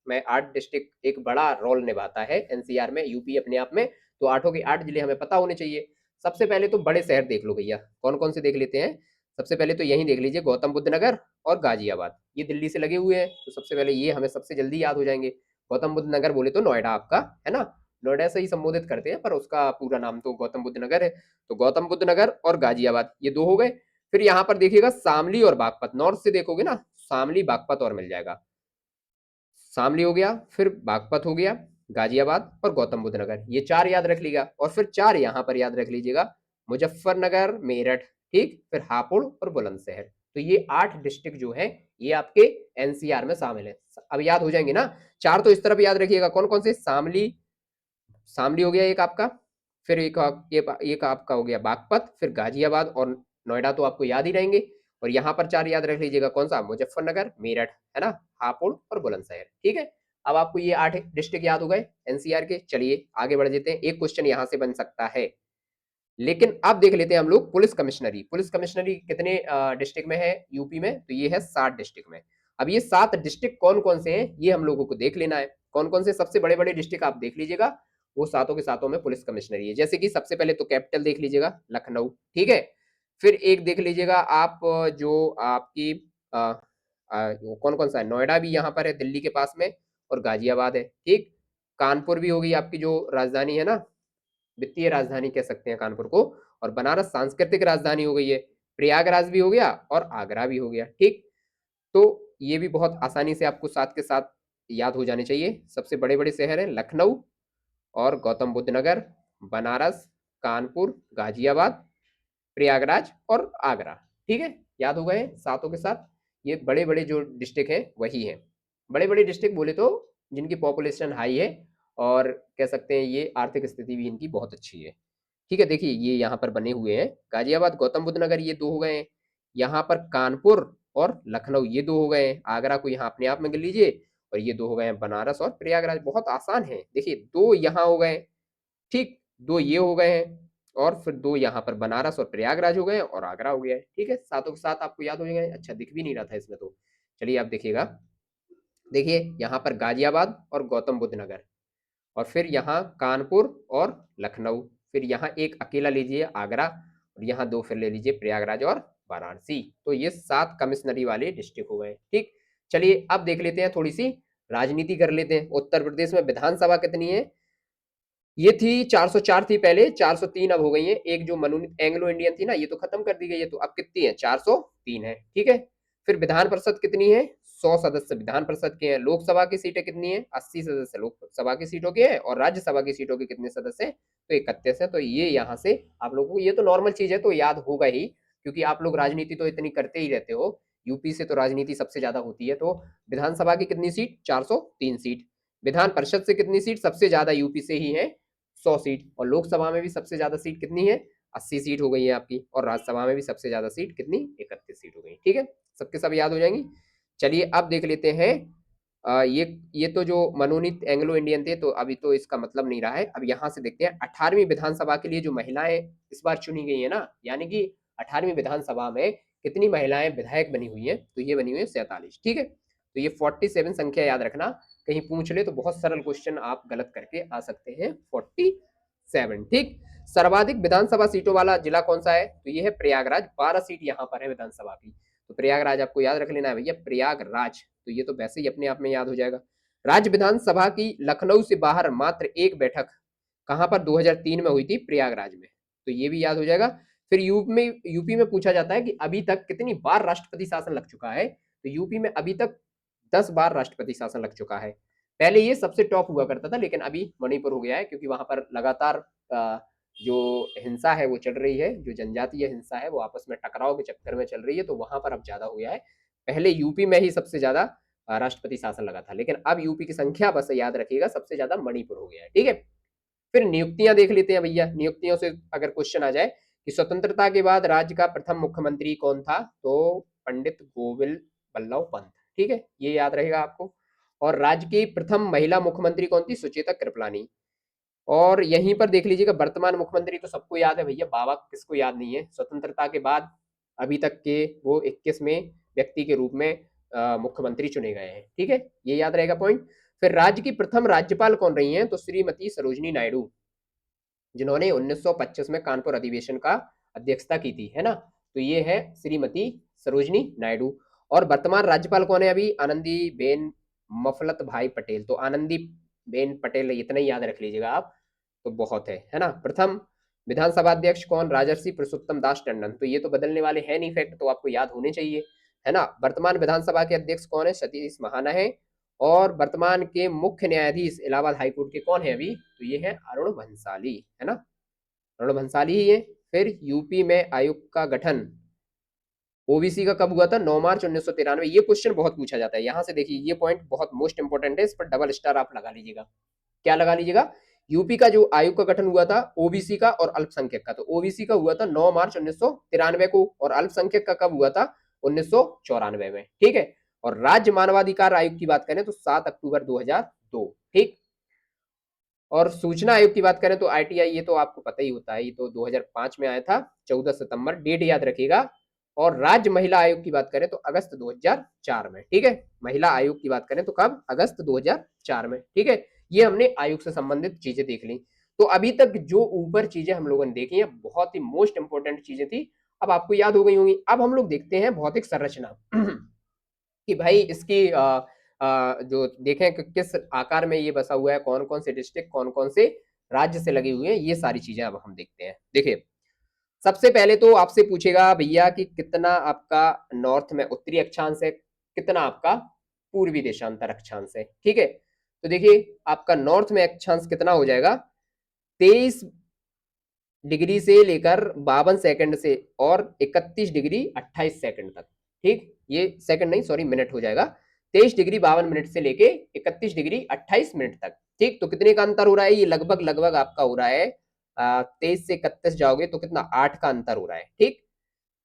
में 8 डिस्ट्रिक्ट एक बड़ा रोल निभाता है एनसीआर में, यूपी अपने आप में। तो आठों के 8 जिले हमें पता होने चाहिए। सबसे पहले तो बड़े शहर देख लो भैया, कौन कौन से देख लेते हैं। सबसे पहले तो यही देख लीजिए, गौतम बुद्ध नगर और गाजियाबाद, ये दिल्ली से लगे हुए हैं, तो सबसे पहले ये हमें सबसे जल्दी याद हो जाएंगे। गौतम बुद्ध नगर बोले तो नोएडा आपका, है ना, नोएडा से ही संबोधित करते हैं, पर उसका पूरा नाम तो गौतम बुद्ध नगर है। तो गौतम बुद्ध नगर और गाजियाबाद, ये दो हो गए। फिर यहाँ पर देखिएगा शामली और बागपत, नॉर्थ से देखोगे ना, शामली बागपत और मिल जाएगा। शामली हो गया, फिर बागपत हो गया, गाजियाबाद और गौतम बुद्ध नगर, ये चार याद रख लीजिएगा। और फिर चार यहाँ पर याद रख लीजिएगा, मुजफ्फरनगर, मेरठ, ठीक, फिर हापुड़ और बुलंदशहर। तो ये 8 डिस्ट्रिक्ट जो है ये आपके एनसीआर में शामिल है। अब याद हो जाएंगे ना। चार तो इस तरफ याद रखिएगा, कौन कौन से, शामली, शामली हो गया एक आपका, फिर एक आपका हो गया बागपत, फिर गाजियाबाद और नोएडा तो आपको याद ही रहेंगे। और यहाँ पर चार याद रख लीजिएगा, कौन सा, मुजफ्फरनगर, मेरठ, है ना, हापुड़ और बुलंदशहर। ठीक है, अब आपको ये 8 डिस्ट्रिक्ट याद हो गए एनसीआर के। चलिए आगे बढ़ जाते हैं, एक क्वेश्चन यहाँ से बन सकता है। लेकिन अब देख लेते हैं हम लोग पुलिस कमिश्नरी। पुलिस कमिश्नरी कितने डिस्ट्रिक्ट में है यूपी में, तो ये है 7 डिस्ट्रिक्ट में। अब ये 7 डिस्ट्रिक्ट कौन कौन से हैं ये हम लोगों को देख लेना है। कौन कौन से सबसे बड़े बड़े डिस्ट्रिक्ट आप देख लीजिएगा, वो सातों के सातों में पुलिस कमिश्नरी है। जैसे कि सबसे पहले तो कैपिटल देख लीजिएगा, लखनऊ। ठीक है, फिर एक देख लीजिएगा आप जो आपकी कौन कौन सा है, नोएडा भी यहाँ पर है दिल्ली के पास में, और गाजियाबाद है। ठीक, कानपुर भी होगी आपकी जो राजधानी है ना, वित्तीय राजधानी कह सकते हैं कानपुर को। और बनारस सांस्कृतिक राजधानी हो गई है। प्रयागराज भी हो गया और आगरा भी हो गया। ठीक, तो ये भी बहुत आसानी से आपको साथ के साथ याद हो जाने चाहिए। सबसे बड़े बड़े शहर हैं लखनऊ और गौतम बुद्ध नगर, बनारस, कानपुर, गाजियाबाद, प्रयागराज और आगरा। ठीक है, याद हो गए सातों के साथ। ये बड़े बड़े जो डिस्ट्रिक्ट हैं वही हैं। बड़े बड़े डिस्ट्रिक्ट बोले तो जिनकी पॉपुलेशन हाई है, और कह सकते हैं ये आर्थिक स्थिति भी इनकी बहुत अच्छी है। ठीक है, देखिए ये यहाँ पर बने हुए हैं, गाजियाबाद, गौतम बुद्ध नगर, ये दो हो गए हैं। यहाँ पर कानपुर और लखनऊ, ये दो हो गए हैं। आगरा को यहाँ अपने आप में गिन लीजिए। और ये दो हो गए हैं बनारस और प्रयागराज। बहुत आसान है, देखिए दो यहाँ हो गए, ठीक, दो ये हो गए हैं, और फिर दो यहाँ पर बनारस और प्रयागराज हो गए हैं, और आगरा हो गया है। ठीक है, सातों के साथ आपको याद हो जाएंगे। अच्छा, दिख भी नहीं रहा था इसमें तो। चलिए आप देखिएगा, देखिए यहाँ पर गाजियाबाद और गौतम बुद्ध नगर, और फिर यहाँ कानपुर और लखनऊ, फिर यहाँ एक अकेला लीजिए आगरा, और यहाँ दो फिर ले लीजिए प्रयागराज और वाराणसी। तो ये 7 कमिश्नरी वाले डिस्ट्रिक्ट हो गए। ठीक, चलिए अब देख लेते हैं, थोड़ी सी राजनीति कर लेते हैं। उत्तर प्रदेश में विधानसभा कितनी है, ये थी 404 थी पहले, 403 अब हो गई है। एक जो मनोनीत एंग्लो इंडियन थी ना, ये तो खत्म कर दी गई है, तो अब कितनी है, 403 है। ठीक है, फिर विधान परिषद कितनी है, 100 सदस्य विधान परिषद के हैं। लोकसभा की सीटें कितनी है, 80 सदस्य लोकसभा की सीटों के हैं, और राज्यसभा की सीटों के कितने सदस्य हैं, तो 31 है। तो ये यहाँ से आप लोगों को, ये तो नॉर्मल चीज है तो याद होगा ही, क्योंकि आप लोग राजनीति तो इतनी करते ही रहते हो, यूपी से तो राजनीति सबसे ज्यादा होती है। तो विधानसभा की कितनी सीट, 403 सीट। विधान परिषद से कितनी सीट, सबसे ज्यादा यूपी से ही है, 100 सीट। और लोकसभा में भी सबसे ज्यादा सीट कितनी है, 80 सीट हो गई है आपकी। और राज्यसभा में भी सबसे ज्यादा सीट कितनी, 31 सीट हो गई। ठीक है, सबके सब याद हो जाएंगी। चलिए अब देख लेते हैं ये तो जो मनोनीत एंग्लो इंडियन थे, तो अभी तो इसका मतलब नहीं रहा है। अब यहाँ से देखते हैं 18वीं विधानसभा के लिए जो महिलाएं इस बार चुनी गई है ना, यानी कि 18वीं विधानसभा में कितनी महिलाएं विधायक बनी हुई हैं, तो ये बनी हुई है 47। ठीक है, तो ये 47 संख्या याद रखना, कहीं पूछ ले तो बहुत सरल क्वेश्चन आप गलत करके आ सकते हैं। 47। ठीक, सर्वाधिक विधानसभा सीटों वाला जिला कौन सा है, तो ये है प्रयागराज। 12 सीट यहाँ पर है विधानसभा की, तो प्रयागराज आपको याद रख लेना है भैया, प्रयागराज। तो ये तो वैसे ही अपने आप में याद हो जाएगा। राज्य विधानसभा की लखनऊ से बाहर मात्र एक बैठक कहां पर 2003 में हुई थी, प्रयागराज में, तो ये भी याद हो जाएगा। फिर यूपी में पूछा जाता है कि अभी तक कितनी बार राष्ट्रपति शासन लग चुका है, तो यूपी में अभी तक 10 बार राष्ट्रपति शासन लग चुका है। पहले ये सबसे टॉप हुआ करता था, लेकिन अभी मणिपुर हो गया है, क्योंकि वहां पर लगातार जो हिंसा है वो चल रही है, जो जनजातीय हिंसा है वो आपस में टकराव के चक्कर में चल रही है, तो वहां पर अब ज्यादा हो गया है। पहले यूपी में ही सबसे ज्यादा राष्ट्रपति शासन लगा था, लेकिन अब यूपी की संख्या बस याद रखिएगा सबसे ज्यादा मणिपुर हो गया है। ठीक है, फिर नियुक्तियां देख लेते हैं भैया। नियुक्तियों से अगर क्वेश्चन आ जाए कि स्वतंत्रता के बाद राज्य का प्रथम मुख्यमंत्री कौन था, तो पंडित गोविंद बल्लभ पंत। ठीक है, ये याद रहेगा आपको। और राज्य की प्रथम महिला मुख्यमंत्री कौन थी, सुचेता कृपलानी। और यहीं पर देख लीजिएगा वर्तमान मुख्यमंत्री तो सबको याद है भैया, बाबा किसको याद नहीं है। स्वतंत्रता के बाद अभी तक के वो 21वें व्यक्ति के रूप में मुख्यमंत्री चुने गए हैं। ठीक है, ये याद रहेगा पॉइंट। फिर राज्य की प्रथम राज्यपाल कौन रही हैं, तो श्रीमती सरोजनी नायडू, जिन्होंने 1925 में कानपुर अधिवेशन का अध्यक्षता की थी, है ना, तो ये है श्रीमती सरोजनी नायडू। और वर्तमान राज्यपाल कौन है अभी, आनंदी बेन मफलत भाई पटेल। तो आनंदी बेन पटेल, इतना ही याद रख लीजिएगा आप, तो बहुत है ना। प्रथम विधानसभा अध्यक्ष कौन, राजर्षि पुरुषोत्तम दास टंडन। तो ये तो बदलने वाले हैं नहीं फैक्ट, तो आपको याद होने चाहिए, है ना। वर्तमान विधानसभा के अध्यक्ष कौन है, सतीश महाना है। और वर्तमान के मुख्य न्यायाधीश इलाहाबाद हाईकोर्ट के कौन है अभी, तो ये है अरुण भंसाली, है ना, अरुण भंसाली ही है। फिर यूपी में आयोग का गठन ओबीसी का कब हुआ था, 9 मार्च 1993। ये क्वेश्चन बहुत पूछा जाता है, यहां से देखिए ये पॉइंट बहुत मोस्ट इंपोर्टेंट है, इस पर डबल स्टार आप लगा लीजिएगा। क्या लगा लीजिएगा, यूपी का जो आयोग का गठन हुआ था ओबीसी का और अल्पसंख्यक का, तो ओबीसी का हुआ था 9 मार्च 1993 को, और अल्पसंख्यक का कब हुआ था, 1994 में। ठीक है, और राज्य मानवाधिकार आयोग की बात करें तो 7 अक्टूबर 2002। ठीक, और सूचना आयोग की बात करें तो आईटीआई, ये तो आपको पता ही होता है, ये तो 2005 में आया था, 14 सितंबर, डेट याद रखिएगा। और राज्य महिला आयोग की बात करें तो अगस्त 2004 में। ठीक है, महिला आयोग की बात करें तो कब, अगस्त 2004 में। ठीक है, ये हमने आयोग से संबंधित चीजें देख ली। तो अभी तक जो ऊपर चीजें हम लोगों ने देखी हैं बहुत ही मोस्ट इंपोर्टेंट चीजें थी, अब आपको याद हो गई होंगी। अब हम लोग देखते हैं भौतिक संरचना कि भाई इसकी जो देखें कि किस आकार में ये बसा हुआ है, कौन कौन से डिस्ट्रिक्ट, कौन कौन से राज्य से लगे हुए हैं, ये सारी चीजें अब हम देखते हैं। देखिए, सबसे पहले तो आपसे पूछेगा भैया कि कितना आपका नॉर्थ में उत्तरी अक्षांश है, कितना आपका पूर्वी देशांतर अक्षांश है। ठीक है, तो देखिए आपका नॉर्थ में अक्षांश कितना हो जाएगा, 23 डिग्री से लेकर 52 सेकंड से, और 31 डिग्री 28 सेकंड तक। ठीक, ये सेकंड नहीं, सॉरी, मिनट हो जाएगा। 23 डिग्री 52 मिनट से लेके 31 डिग्री 28 मिनट तक। ठीक, तो कितने का अंतर हो रहा है, ये लगभग लगभग आपका हो रहा है 23 से 31 जाओगे तो कितना, 8 का अंतर हो रहा है। ठीक,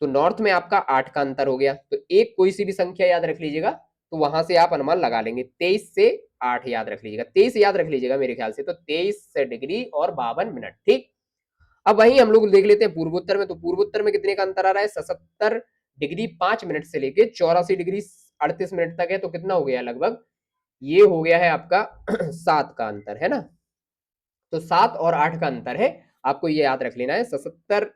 तो नॉर्थ में आपका 8 का अंतर हो गया, तो एक कोई सी भी संख्या याद रख लीजिएगा, तो वहां से आप अनुमान लगा लेंगे। 23 से 8 याद रख लीजिएगा, 23 याद रख लीजिएगा मेरे ख्याल से, तो 23 डिग्री और 52 मिनट। ठीक, अब वहीं हम लोग देख लेते हैं पूर्वोत्तर में, तो पूर्वोत्तर में कितने का अंतर आ रहा है, 77 डिग्री 5 मिनट से लेके 84 डिग्री 38 मिनट तक है, तो कितना हो गया लगभग, ये हो गया है आपका 7 का अंतर, है ना। तो 7 और 8 का अंतर है, आपको ये याद रख लेना है, 77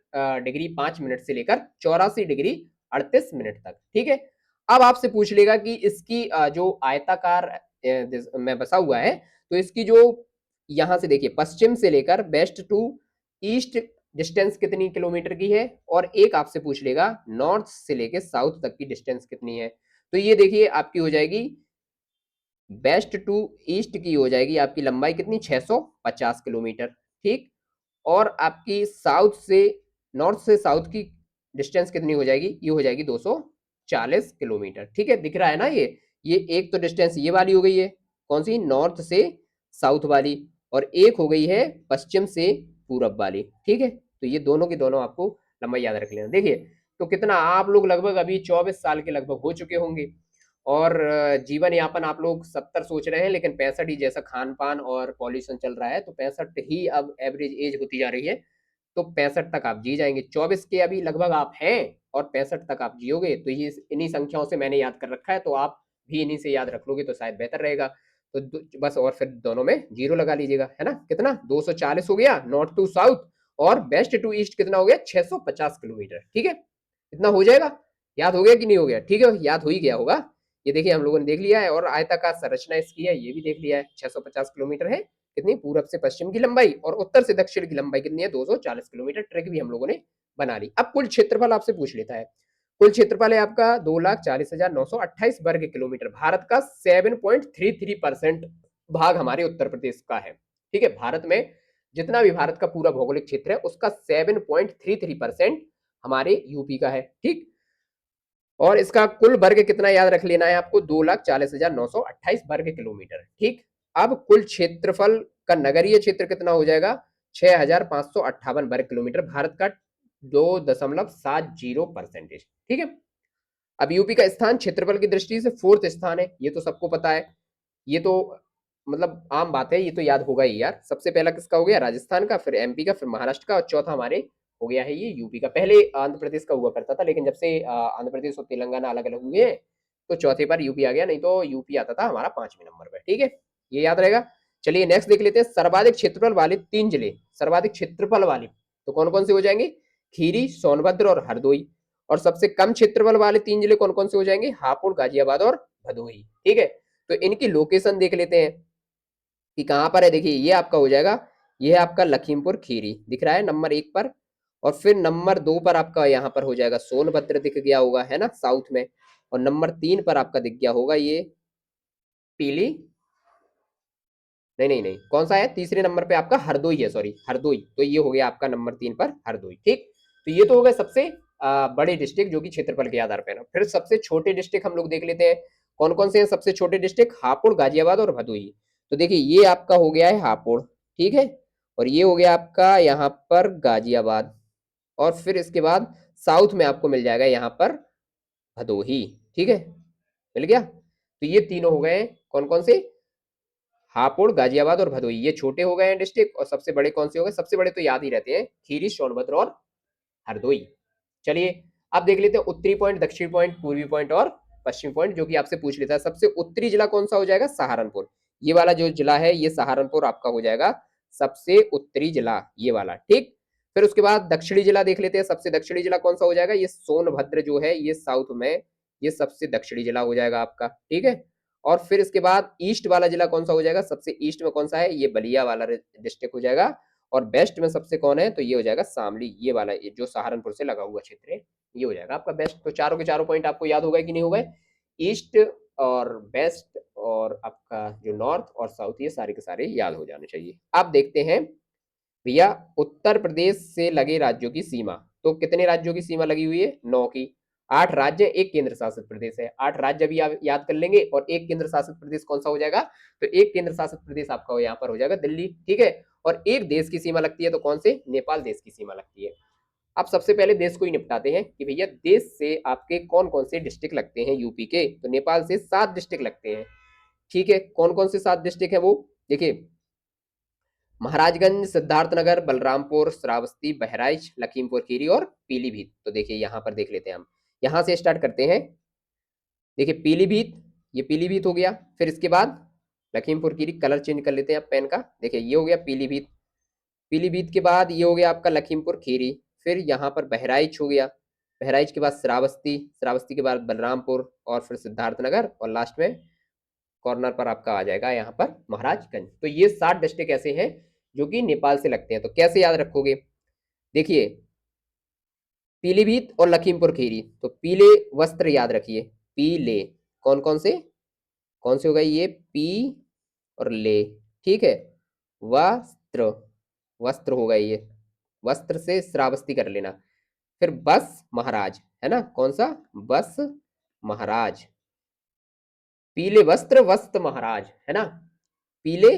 डिग्री 5 मिनट से लेकर 84 डिग्री 38 मिनट तक। ठीक है, अब आपसे पूछ लेगा कि इसकी जो आयताकार में बसा हुआ है, तो इसकी जो यहां से देखिए पश्चिम से लेकर वेस्ट टू ईस्ट डिस्टेंस कितनी किलोमीटर की है, और एक आपसे पूछ लेगा नॉर्थ से लेकर साउथ तक की डिस्टेंस कितनी है। तो ये देखिए आपकी हो जाएगी वेस्ट टू ईस्ट की हो जाएगी आपकी लंबाई कितनी, 650 किलोमीटर। ठीक, और आपकी साउथ से नॉर्थ से साउथ की डिस्टेंस कितनी हो जाएगी, ये हो जाएगी 240 किलोमीटर। ठीक है, दिख रहा है ना, ये एक तो डिस्टेंस ये वाली हो गई है, कौन सी, नॉर्थ से साउथ वाली, और एक हो गई है पश्चिम से पूरब वाली। ठीक है, तो ये दोनों की दोनों आपको लंबाई याद रख लेना। देखिए, तो कितना आप लोग लगभग अभी 24 साल के लगभग हो चुके होंगे, और जीवन यापन आप लोग 70 सोच रहे हैं, लेकिन 65 ही, जैसा खान पान और पॉल्यूशन चल रहा है तो 65 ही अब एवरेज एज होती जा रही है। तो 65 तक आप जी जाएंगे, 24 के अभी लगभग आप हैं और 65 तक आप जियोगे। तो ये इन्हीं संख्याओं से मैंने याद कर रखा है, तो आप भी इन्हीं से याद रख लोगे तो शायद बेहतर रहेगा। तो बस, और फिर दोनों में जीरो लगा लीजिएगा, है ना। कितना 240 हो गया नॉर्थ टू साउथ, और वेस्ट टू ईस्ट कितना हो गया 650 किलोमीटर। ठीक है, इतना हो जाएगा। याद हो गया कि नहीं हो गया? ठीक है, याद हो ही गया होगा। ये देखिए हम लोगों ने देख लिया है, और आयताकार संरचना इसकी है ये भी देख लिया है। 650 किलोमीटर है कितनी, पूरब से पश्चिम की लंबाई, और उत्तर से दक्षिण की लंबाई कितनी है 240 किलोमीटर। ट्रैक भी हम लोगों ने बना ली। अब कुल क्षेत्रफल आपसे पूछ लेता है। कुल क्षेत्रफल है आपका 2,40,928 वर्ग किलोमीटर। भारत का 7.33% भाग हमारे उत्तर प्रदेश का है। ठीक है, भारत में जितना भी भारत का पूरा भौगोलिक क्षेत्र है उसका 7.33% हमारे यूपी का है। ठीक, और इसका कुल वर्ग कितना याद रख लेना है आपको, 2,40,928 वर्ग किलोमीटर। ठीक, अब कुल क्षेत्रफल का नगरीय क्षेत्र कितना हो जाएगा, 6,558 वर्ग किलोमीटर, भारत का 2.70%। ठीक है, अब यूपी का स्थान क्षेत्रफल की दृष्टि से 4th स्थान है, ये तो सबको पता है। ये तो मतलब आम बात है, ये तो याद होगा ही यार। सबसे पहला किसका हो गया, राजस्थान का, फिर एमपी का, फिर महाराष्ट्र का, और चौथा हमारे हो गया है ये यूपी का। पहले आंध्र प्रदेश का हुआ करता था, लेकिन जब से आंध्र प्रदेश और तेलंगाना अलग अलग हुए हैं तो चौथे पर यूपी आ गया, नहीं तो यूपी आता था हमारा 5वें नंबर पर। ठीक है, ये याद रहेगा। चलिए नेक्स्ट देख लेते हैं, सर्वाधिक क्षेत्रफल वाले 3 जिले। सर्वाधिक क्षेत्रफल वाले तो कौन कौन से हो जाएंगे, खीरी, सोनभद्र और हरदोई। और सबसे कम क्षेत्रफल वाले 3 जिले कौन कौन से हो जाएंगे, हापुड़, गाजियाबाद और भदोही। ठीक है, तो इनकी लोकेशन देख लेते हैं कि कहां पर है। देखिए ये आपका हो जाएगा, ये है आपका लखीमपुर खीरी, दिख रहा है नंबर 1 पर। और फिर नंबर 2 पर आपका यहाँ पर हो जाएगा सोनभद्र, दिख गया होगा, है ना, साउथ में। और नंबर 3 पर आपका दिख गया होगा ये पीली, नहीं नहीं नहीं, कौन सा है, तीसरे नंबर पे आपका हरदोई है, सॉरी हरदोई। तो ये हो गया आपका नंबर 3 पर हरदोई। ठीक, तो ये तो हो गए सबसे बड़े डिस्ट्रिक्ट जो कि क्षेत्रफल के आधार पर है। फिर सबसे छोटे डिस्ट्रिक्ट हम लोग देख लेते हैं, कौन कौन से हैं सबसे छोटे डिस्ट्रिक्ट, हापुड़, गाजियाबाद और भदोही। तो देखिए ये आपका हो गया है हापुड़, ठीक है, और ये हो गया आपका यहाँ पर गाजियाबाद, और फिर इसके बाद साउथ में आपको मिल जाएगा यहाँ पर भदोही। ठीक है, मिल गया। तो ये तीनों हो गए कौन कौन से, हापुड़, गाजियाबाद और भदोही। ये छोटे हो गए हैं डिस्ट्रिक्ट, और सबसे बड़े कौन से हो गए, सबसे बड़े तो याद ही रहते हैं, खीरी, सोनभद्र और हरदोई। चलिए अब देख लेते हैं उत्तरी पॉइंट, दक्षिण पॉइंट, पूर्वी पॉइंट और पश्चिमी पॉइंट, जो कि आपसे पूछ लेता है। सबसे उत्तरी जिला कौन सा हो जाएगा, सहारनपुर। ये वाला जो जिला है ये सहारनपुर आपका हो जाएगा सबसे उत्तरी जिला, ये वाला। ठीक, फिर उसके बाद दक्षिणी जिला देख लेते हैं। सबसे दक्षिणी जिला कौन सा हो जाएगा, ये सोनभद्र जो है ये साउथ में, ये सबसे दक्षिणी जिला हो जाएगा आपका। ठीक है, और फिर इसके बाद ईस्ट वाला जिला कौन सा हो जाएगा, सबसे ईस्ट में कौन सा है, ये बलिया वाला डिस्ट्रिक्ट हो जाएगा। और बेस्ट में सबसे कौन है, तो ये हो जाएगा शामली, ये वाला, ये जो सहारनपुर से लगा हुआ क्षेत्र है, ये हो जाएगा आपका बेस्ट। तो चारों के चारों पॉइंट आपको याद हो गए कि नहीं हो गए, ईस्ट और वेस्ट और आपका जो नॉर्थ और साउथ, ये सारे के सारे याद हो जाने चाहिए। अब देखते हैं भैया उत्तर प्रदेश से लगे राज्यों की सीमा। तो कितने राज्यों की सीमा लगी हुई है, 9 की। 8 राज्य, एक केंद्र शासित प्रदेश है। 8 राज्य भी आप याद कर लेंगे, और एक केंद्र शासित प्रदेश कौन सा हो जाएगा, तो एक केंद्र शासित प्रदेश आपका यहाँ पर हो जाएगा दिल्ली। ठीक है, और एक देश की सीमा लगती है, तो कौन से, नेपाल देश की सीमा लगती है। अब सबसे पहले देश को ही निपटाते हैं कि भैया देश से आपके कौन कौन से डिस्ट्रिक्ट लगते हैं यूपी के। तो नेपाल से 7 डिस्ट्रिक्ट लगते हैं। ठीक है, कौन कौन से 7 डिस्ट्रिक्ट है वो, देखिए महाराजगंज, सिद्धार्थनगर, बलरामपुर, श्रावस्ती, बहराइच, लखीमपुर खीरी और पीलीभीत। तो देखिए यहाँ पर देख लेते हैं हम, यहाँ से स्टार्ट करते हैं। देखिए पीलीभीत, ये पीलीभीत हो गया। फिर इसके बाद लखीमपुर खीरी, कलर चेंज कर लेते हैं आप पेन का। देखिए ये हो गया पीलीभीत। पीलीभीत के बाद ये हो गया आपका लखीमपुर खीरी। फिर यहाँ पर बहराइच हो गया। बहराइच के बाद श्रावस्ती, श्रावस्ती के बाद बलरामपुर, और फिर सिद्धार्थनगर, और लास्ट में कॉर्नर पर आपका आ जाएगा यहाँ पर महाराजगंज। तो ये 7 डिस्ट्रिक्ट ऐसे हैं जो कि नेपाल से लगते हैं। तो कैसे याद रखोगे, देखिए पीलीभीत और लखीमपुर खीरी, तो पीले वस्त्र याद रखिए, पीले, कौन से हो गए ये, पी और ले। ठीक है, वस्त्र, वस्त्र होगा ये, वस्त्र से श्रावस्ती कर लेना। फिर बस महाराज, है ना, कौन सा, बस महाराज, पीले वस्त्र, वस्त महाराज, है ना, पीले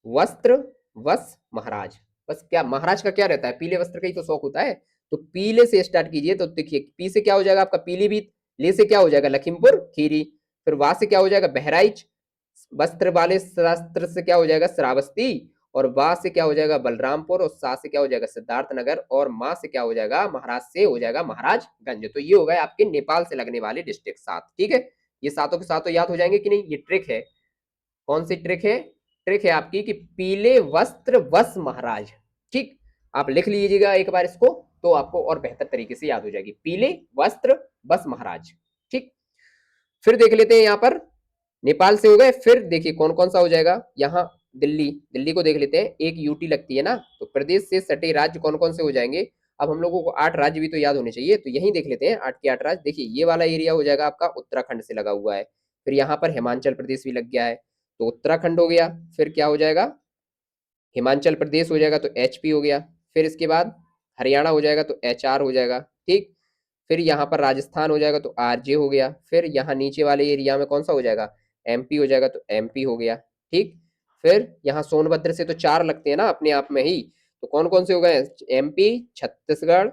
वस्त्र, वस महाराज। बस क्या महाराज का क्या रहता है, पीले वस्त्र का ही तो शौक होता है। तो पीले से स्टार्ट कीजिए, तो देखिए पी से क्या हो जाएगा आपका पीलीभीत, ले से क्या हो जाएगा लखीमपुर खीरी, फिर वा से क्या हो जाएगा बहराइच, वस्त्र वाले शास्त्र से क्या हो जाएगा श्रावस्ती, और वा से क्या हो जाएगा बलरामपुर, और सा से क्या हो जाएगा सिद्धार्थ नगर, और मा से क्या हो जाएगा महाराज से हो जाएगा महाराजगंज। तो ये हो गए आपके नेपाल से लगने वाले डिस्ट्रिक्ट 7। ठीक है, ये सातों के सातों याद हो जाएंगे कि नहीं? ये ट्रिक है। कौन सी ट्रिक है? ट्रिक है आपकी कि पीले वस्त्र वस महाराज। ठीक, आप लिख लीजिएगा एक बार इसको, तो आपको और बेहतर तरीके से याद हो जाएगी। पीले वस्त्र बस महाराज। ठीक, फिर देख लेते हैं यहाँ पर नेपाल से हो गए। फिर देखिए कौन कौन सा हो जाएगा यहाँ, दिल्ली। दिल्ली को देख लेते हैं, एक यूटी लगती है ना, तो प्रदेश से सटे राज्य कौन कौन से हो जाएंगे। अब हम लोगों को 8 राज्य भी तो याद होने चाहिए, तो यही देख लेते हैं 8 के 8 राज्य। देखिए ये वाला एरिया हो जाएगा आपका उत्तराखंड से लगा हुआ है, फिर यहाँ पर हिमाचल प्रदेश भी लग गया है, तो उत्तराखंड हो गया। फिर क्या हो जाएगा, हिमाचल प्रदेश हो जाएगा तो एचपी हो गया। फिर इसके बाद हरियाणा हो जाएगा तो एचआर हो जाएगा। ठीक, फिर यहाँ पर राजस्थान हो जाएगा तो आरजे हो गया। फिर यहाँ नीचे वाले एरिया में कौन सा हो जाएगा, एमपी हो जाएगा तो एमपी हो गया। ठीक, फिर यहाँ सोनभद्र से तो 4 लगते हैं ना अपने आप में ही, तो कौन कौन से हो गए, एमपी, छत्तीसगढ़,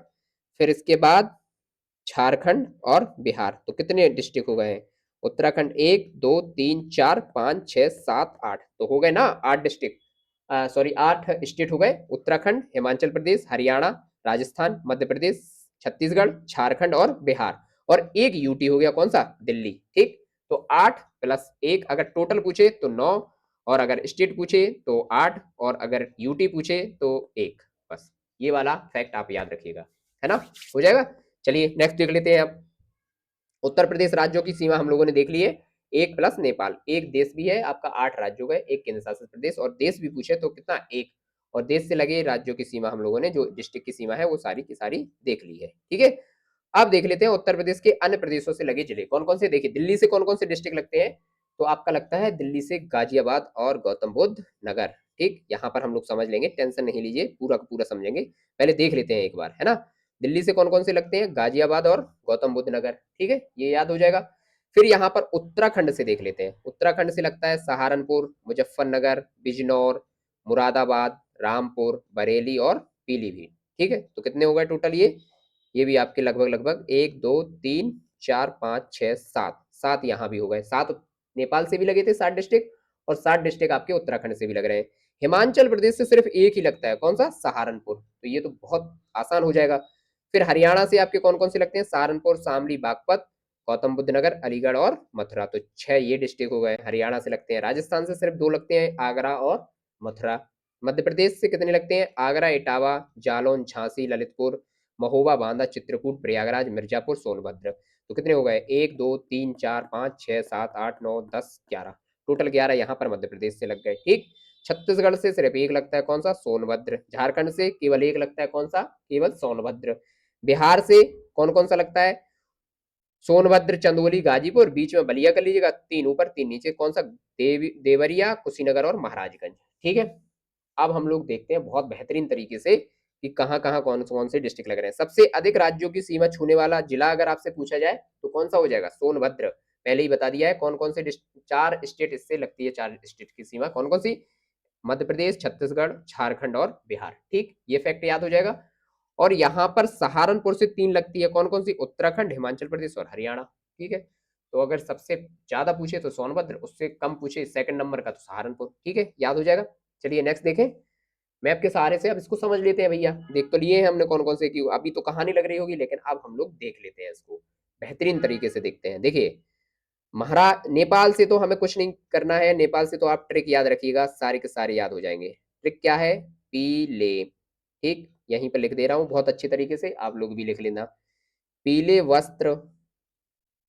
फिर इसके बाद झारखंड और बिहार। तो कितने डिस्ट्रिक्ट हो गए हैं, उत्तराखंड 1 2 3 4 5 6 7 8, तो हो गए ना 8 डिस्ट्रिक्ट, सॉरी 8 स्टेट हो गए। उत्तराखंड, हिमाचल प्रदेश, हरियाणा, राजस्थान, मध्य प्रदेश, छत्तीसगढ़, झारखंड और बिहार, और एक यूटी हो गया कौन सा, दिल्ली। ठीक, तो 8 प्लस 1, अगर टोटल पूछे तो 9, और अगर स्टेट पूछे तो 8, और अगर यूटी पूछे तो 1। बस ये वाला फैक्ट आप याद रखिएगा, है ना, हो जाएगा। चलिए नेक्स्ट देख लेते हैं अब। उत्तर प्रदेश राज्यों की सीमा हम लोगों ने देख ली है, 1 प्लस नेपाल, एक देश भी है आपका, 8 राज्य हो गए, एक केंद्र शासित प्रदेश, और देश भी पूछे तो कितना, 1, और देश से लगे राज्यों की सीमा हम लोगों ने, जो डिस्ट्रिक्ट की सीमा है वो सारी की सारी देख ली है। ठीक है, अब देख लेते हैं उत्तर प्रदेश के अन्य प्रदेशों से लगे जिले कौन कौन से। देखिए दिल्ली से कौन कौन से डिस्ट्रिक्ट लगते हैं, तो आपका लगता है दिल्ली से गाजियाबाद और गौतम बुद्ध नगर। ठीक, यहाँ पर हम लोग समझ लेंगे, टेंशन नहीं लीजिए, पूरा का पूरा समझेंगे, पहले देख लेते हैं एक बार, है ना। दिल्ली से कौन कौन से लगते हैं, गाजियाबाद और गौतम बुद्ध नगर। ठीक है, ये याद हो जाएगा। फिर यहाँ पर उत्तराखंड से देख लेते हैं, उत्तराखंड से लगता है सहारनपुर, मुजफ्फरनगर, बिजनौर, मुरादाबाद, रामपुर, बरेली और पीलीभीत। ठीक है, तो कितने हो गए टोटल, ये भी आपके लगभग लगभग 1 2 3 4 5 6 7, 7 यहाँ भी हो गए, 7 नेपाल से भी लगे थे 7 डिस्ट्रिक्ट, और 7 डिस्ट्रिक्ट आपके उत्तराखंड से भी लग रहे हैं। हिमाचल प्रदेश से सिर्फ एक ही लगता है, कौन सा, सहारनपुर, तो ये तो बहुत आसान हो जाएगा। फिर हरियाणा से आपके कौन कौन से लगते हैं, सहारनपुर, शामली, बागपत, गौतम बुद्ध नगर, अलीगढ़ और मथुरा, तो 6 ये डिस्ट्रिक्ट हो गए, हरियाणा से लगते हैं। राजस्थान से सिर्फ 2 लगते हैं, आगरा और मथुरा। मध्य प्रदेश से कितने लगते हैं, आगरा, इटावा, जालौन, झांसी, ललितपुर, महोबा, बांदा, चित्रकूट, प्रयागराज, मिर्जापुर, सोनभद्र, तो कितने हो गए, 1 2 3 4 5 6 7 8 9 10 11, टोटल 11 यहाँ पर मध्य प्रदेश से लग गए। ठीक, छत्तीसगढ़ से सिर्फ एक लगता है, कौन सा, सोनभद्र। झारखंड से केवल एक लगता है, कौन सा, केवल सोनभद्र। बिहार से कौन कौन सा लगता है, सोनभद्र, चंदौली, गाजीपुर, बीच में बलिया कर लीजिएगा, 3 ऊपर 3 नीचे, कौन सा, देवरिया, कुशीनगर और महाराजगंज। ठीक है, अब हम लोग देखते हैं बहुत बेहतरीन तरीके से कि कहाँ कहाँ कौन कौन से डिस्ट्रिक्ट लग रहे हैं। सबसे अधिक राज्यों की सीमा छूने वाला जिला अगर आपसे पूछा जाए तो कौन सा हो जाएगा, सोनभद्र। पहले ही बता दिया है कौन कौन से 4 स्टेट इससे लगती है, 4 स्टेट की सीमा कौन कौन सी, मध्य प्रदेश, छत्तीसगढ़, झारखंड और बिहार। ठीक, ये फैक्ट याद हो जाएगा। और यहाँ पर सहारनपुर से 3 लगती है, कौन कौन सी, उत्तराखंड, हिमाचल प्रदेश और हरियाणा। ठीक है, तो अगर सबसे ज्यादा पूछे तो सोनभद्र, उससे कम पूछे सेकंड नंबर का तो सहारनपुर। ठीक है, याद हो जाएगा। चलिए नेक्स्ट देखें, मैप के सहारे से अब इसको समझ लेते हैं भैया। देख तो लिए हैं हमने कौन कौन से, क्यों अभी तो कहानी लग रही होगी, लेकिन अब हम लोग देख लेते हैं इसको बेहतरीन तरीके से देखते हैं। देखिए महारा नेपाल से तो हमें कुछ नहीं करना है, नेपाल से तो आप ट्रिक याद रखिएगा, सारे के सारे याद हो जाएंगे। ट्रिक क्या है, पीले। ठीक, यहीं पर लिख दे रहा हूं बहुत अच्छे तरीके से, आप लोग भी लिख लेना, पीले वस्त्र।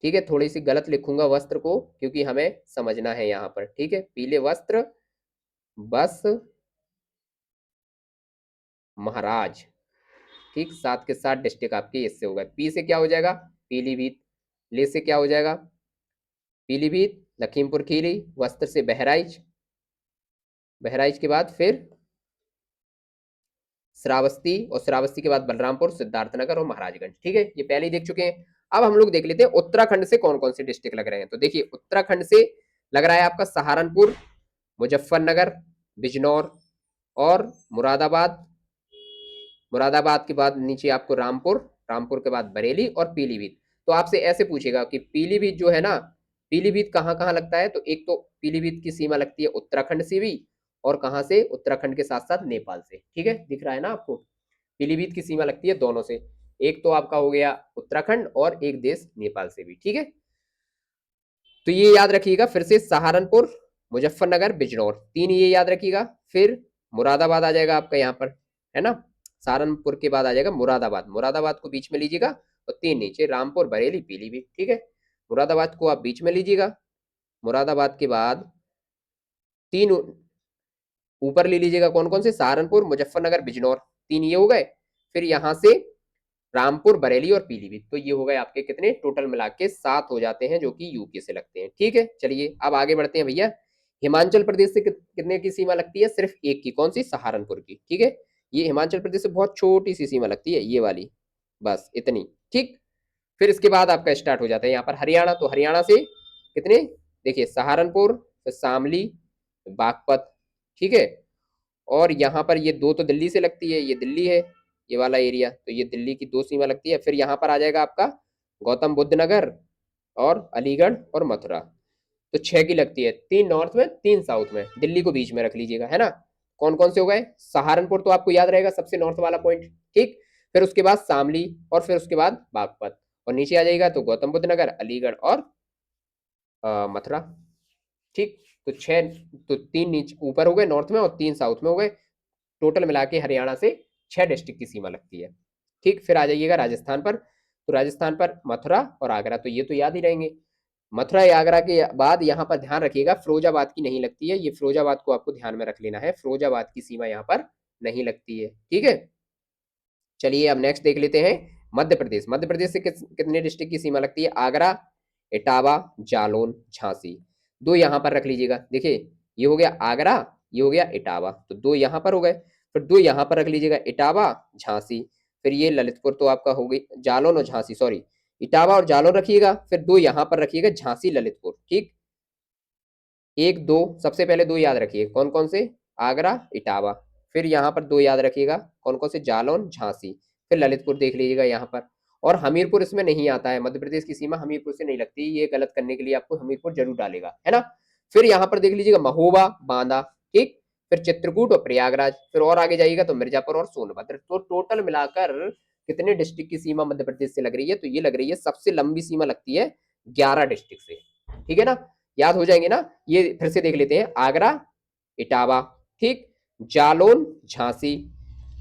ठीक है, थोड़ी सी गलत लिखूंगा वस्त्र को, क्योंकि हमें समझना है यहाँ पर। ठीक है, पीले वस्त्र बस महाराज। ठीक, 7 के 7 डिस्ट्रिक्ट आपके इससे होगा। पी से क्या हो जाएगा, पीलीभीत। ले से क्या हो जाएगा, पीलीभीत, लखीमपुर खीरी, वस्त्र से बहराइच, बहराइच के बाद फिर श्रावस्ती, और श्रावस्ती के बाद बलरामपुर, सिद्धार्थनगर और महाराजगंज। ठीक है, ये पहले ही देख चुके हैं। अब हम लोग देख लेते हैं उत्तराखंड से कौन कौन से डिस्ट्रिक्ट लग रहे हैं। तो देखिए उत्तराखंड से लग रहा है आपका सहारनपुर, मुजफ्फरनगर, बिजनौर और मुरादाबाद। मुरादाबाद के बाद नीचे आपको रामपुर, रामपुर के बाद बरेली और पीलीभीत। तो आपसे ऐसे पूछेगा कि पीलीभीत जो है ना, पीलीभीत कहाँ कहाँ लगता है, तो एक तो पीलीभीत की सीमा लगती है उत्तराखंड से भी, और कहाँ से, उत्तराखंड के साथ साथ नेपाल से। ठीक है, दिख रहा है ना आपको, पीलीभीत की सीमा लगती है दोनों से, एक तो आपका हो गया उत्तराखंड और एक देश नेपाल से भी। ठीक है, तो ये याद रखिएगा फिर से, सहारनपुर, मुजफ्फरनगर, बिजनौर, तीन ये याद रखिएगा। फिर मुरादाबाद आ जाएगा आपका यहाँ पर, है ना, सहारनपुर के बाद आ जाएगा मुरादाबाद, मुरादाबाद को बीच में लीजिएगा, और तीन नीचे रामपुर, बरेली, पीलीभीत। ठीक है, मुरादाबाद को आप बीच में लीजिएगा, मुरादाबाद के बाद तीन ऊपर ले लीजिएगा, कौन कौन से, सहारनपुर, मुजफ्फरनगर, बिजनौर, तीन ये हो गए। फिर यहाँ से रामपुर, बरेली और पीलीभीत, तो ये हो गए आपके कितने, टोटल मिला के 7 हो जाते हैं जो कि यूपी से लगते हैं। ठीक है, चलिए अब आगे बढ़ते हैं भैया। हिमाचल प्रदेश से कितने की सीमा लगती है, सिर्फ एक की, कौन सी, सहारनपुर की। ठीक है, ये हिमाचल प्रदेश से बहुत छोटी सी सीमा लगती है, ये वाली, बस इतनी। ठीक, फिर इसके बाद आपका स्टार्ट हो जाता है यहाँ पर हरियाणा, तो हरियाणा से कितने, देखिए सहारनपुर, फिर शामली, बागपत। ठीक है, और यहाँ पर ये दो तो दिल्ली से लगती है, ये दिल्ली है, ये वाला एरिया, तो ये दिल्ली की दो सीमा लगती है। फिर यहाँ पर आ जाएगा आपका गौतम बुद्ध नगर और अलीगढ़ और मथुरा, तो 6 की लगती है, 3 नॉर्थ में 3 साउथ में, दिल्ली को बीच में रख लीजिएगा, है ना। कौन कौन से हो गए, सहारनपुर तो आपको याद रहेगा, सबसे नॉर्थ वाला पॉइंट। ठीक, फिर उसके बाद शामली, और फिर उसके बाद बागपत, और नीचे आ जाएगा तो गौतम बुद्ध नगर, अलीगढ़ और मथुरा। ठीक, तो 6, तो 3 नीचे ऊपर हो गए नॉर्थ में और 3 साउथ में हो गए, टोटल मिला के हरियाणा से 6 डिस्ट्रिक्ट की सीमा लगती है। ठीक, फिर आ जाइएगा राजस्थान पर, तो राजस्थान पर मथुरा और आगरा, तो ये तो याद ही रहेंगे। मथुरा या आगरा के बाद यहाँ पर ध्यान रखिएगा, फिरोजाबाद की नहीं लगती है, ये फिरोजाबाद को आपको ध्यान में रख लेना है, फिरोजाबाद की सीमा यहाँ पर नहीं लगती है। ठीक है, चलिए अब नेक्स्ट देख लेते हैं मध्य प्रदेश। मध्य प्रदेश से कितने डिस्ट्रिक्ट की सीमा लगती है, आगरा, इटावा, जालौन, झांसी, दो यहाँ पर रख लीजिएगा। देखिए ये हो गया आगरा, ये हो गया इटावा, तो दो यहाँ पर हो गए, फिर दो यहाँ पर रख लीजिएगा, इटावा, झांसी, फिर ये ललितपुर तो आपका हो गई, जालौन और झांसी, सॉरी, इटावा और जालौन रखिएगा, फिर दो यहाँ पर रखिएगा, झांसी, ललितपुर। ठीक, एक दो, सबसे पहले दो याद रखिए, कौन कौन से, आगरा, इटावा, फिर यहाँ पर दो याद रखिएगा, कौन कौन से, जालौन, झांसी, फिर ललितपुर देख लीजिएगा यहाँ पर, और हमीरपुर इसमें नहीं आता है, मध्य प्रदेश की सीमा हमीरपुर से नहीं लगती, ये गलत करने के लिए आपको हमीरपुर जरूर डालेगा, है ना। फिर यहाँ पर देख लीजिएगा महोबा, बांदा। ठीक, फिर चित्रकूट और प्रयागराज, फिर और आगे जाइएगा तो मिर्जापुर और सोनभद्र, तो टोटल मिलाकर कितने डिस्ट्रिक्ट की सीमा मध्य प्रदेश से लग रही है, तो ये लग रही है, सबसे लंबी सीमा लगती है 11 डिस्ट्रिक्ट से। ठीक है ना, याद हो जाएंगे ना, ये फिर से देख लेते हैं, आगरा, इटावा, ठीक, जालौन, झांसी,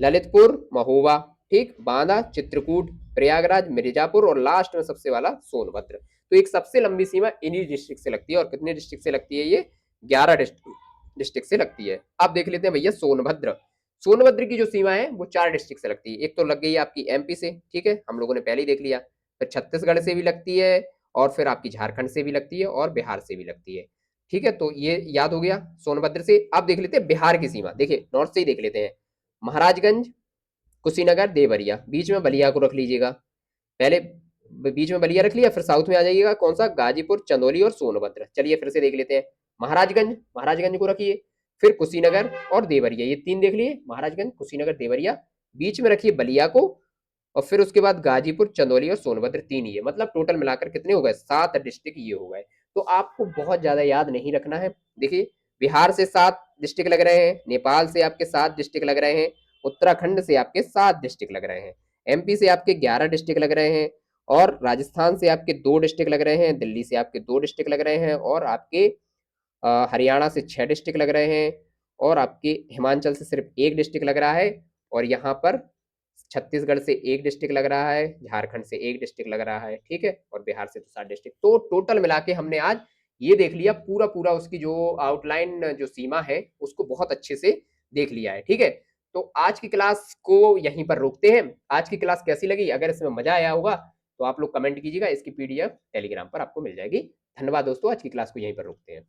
ललितपुर, महोबा, ठीक, बांदा, चित्रकूट, प्रयागराज, मिर्जापुर, और लास्ट में सबसे वाला सोनभद्र। तो एक सबसे लंबी सीमा इन्हीं डिस्ट्रिक्ट से लगती है, और कितने डिस्ट्रिक्ट से लगती है, ये 11 डिस्ट्रिक्ट से लगती है। अब देख लेते हैं भैया सोनभद्र। सोनभद्र की जो सीमा है वो 4 डिस्ट्रिक्ट से लगती है, एक तो लग गई आपकी एमपी से, ठीक है, हम लोगों ने पहले ही देख लिया, फिर छत्तीसगढ़ से भी लगती है, और फिर आपकी झारखंड से भी लगती है, और बिहार से भी लगती है। ठीक है, तो ये याद हो गया सोनभद्र से। अब देख लेते हैं बिहार की सीमा, देखिए नॉर्थ से ही देख लेते हैं, महाराजगंज, कुशीनगर, देवरिया, बीच में बलिया को रख लीजिएगा, पहले बीच में बलिया रख लिया, फिर साउथ में आ जाइएगा कौन सा, गाजीपुर, चंदौली और सोनभद्र। चलिए फिर से देख लेते हैं, महाराजगंज, महाराजगंज को रखिए, फिर कुशीनगर और देवरिया, ये तीन देख लिए, महाराजगंज, कुशीनगर, देवरिया, बीच में रखिए बलिया को, और फिर उसके बाद गाजीपुर, चंदौली और सोनभद्र, तीन ये, मतलब टोटल मिलाकर कितने हो गए, 7 डिस्ट्रिक्ट ये हो गए। तो आपको बहुत ज्यादा याद नहीं रखना है। देखिए बिहार से 7 डिस्ट्रिक्ट लग रहे हैं, नेपाल से आपके 7 डिस्ट्रिक्ट लग रहे हैं, उत्तराखंड से आपके 7 डिस्ट्रिक्ट लग रहे हैं, एमपी से आपके 11 डिस्ट्रिक्ट लग रहे हैं, और राजस्थान से आपके 2 डिस्ट्रिक्ट लग रहे हैं, दिल्ली से आपके 2 डिस्ट्रिक्ट लग रहे हैं, और आपके हरियाणा से 6 डिस्ट्रिक्ट लग रहे हैं, और आपके हिमाचल से सिर्फ 1 डिस्ट्रिक्ट लग रहा है, और यहाँ पर छत्तीसगढ़ से 1 डिस्ट्रिक्ट लग रहा है, झारखंड से 1 डिस्ट्रिक्ट लग रहा है, ठीक है, और बिहार से तो 7 डिस्ट्रिक्ट। तो टोटल मिला के हमने आज ये देख लिया पूरा पूरा, उसकी जो आउटलाइन जो सीमा है उसको बहुत अच्छे से देख लिया है। ठीक है, तो आज की क्लास को यहीं पर रोकते हैं। आज की क्लास कैसी लगी, अगर इसमें मजा आया होगा तो आप लोग कमेंट कीजिएगा, इसकी पीडीएफ टेलीग्राम पर आपको मिल जाएगी। धन्यवाद दोस्तों, आज की क्लास को यहीं पर रोकते हैं।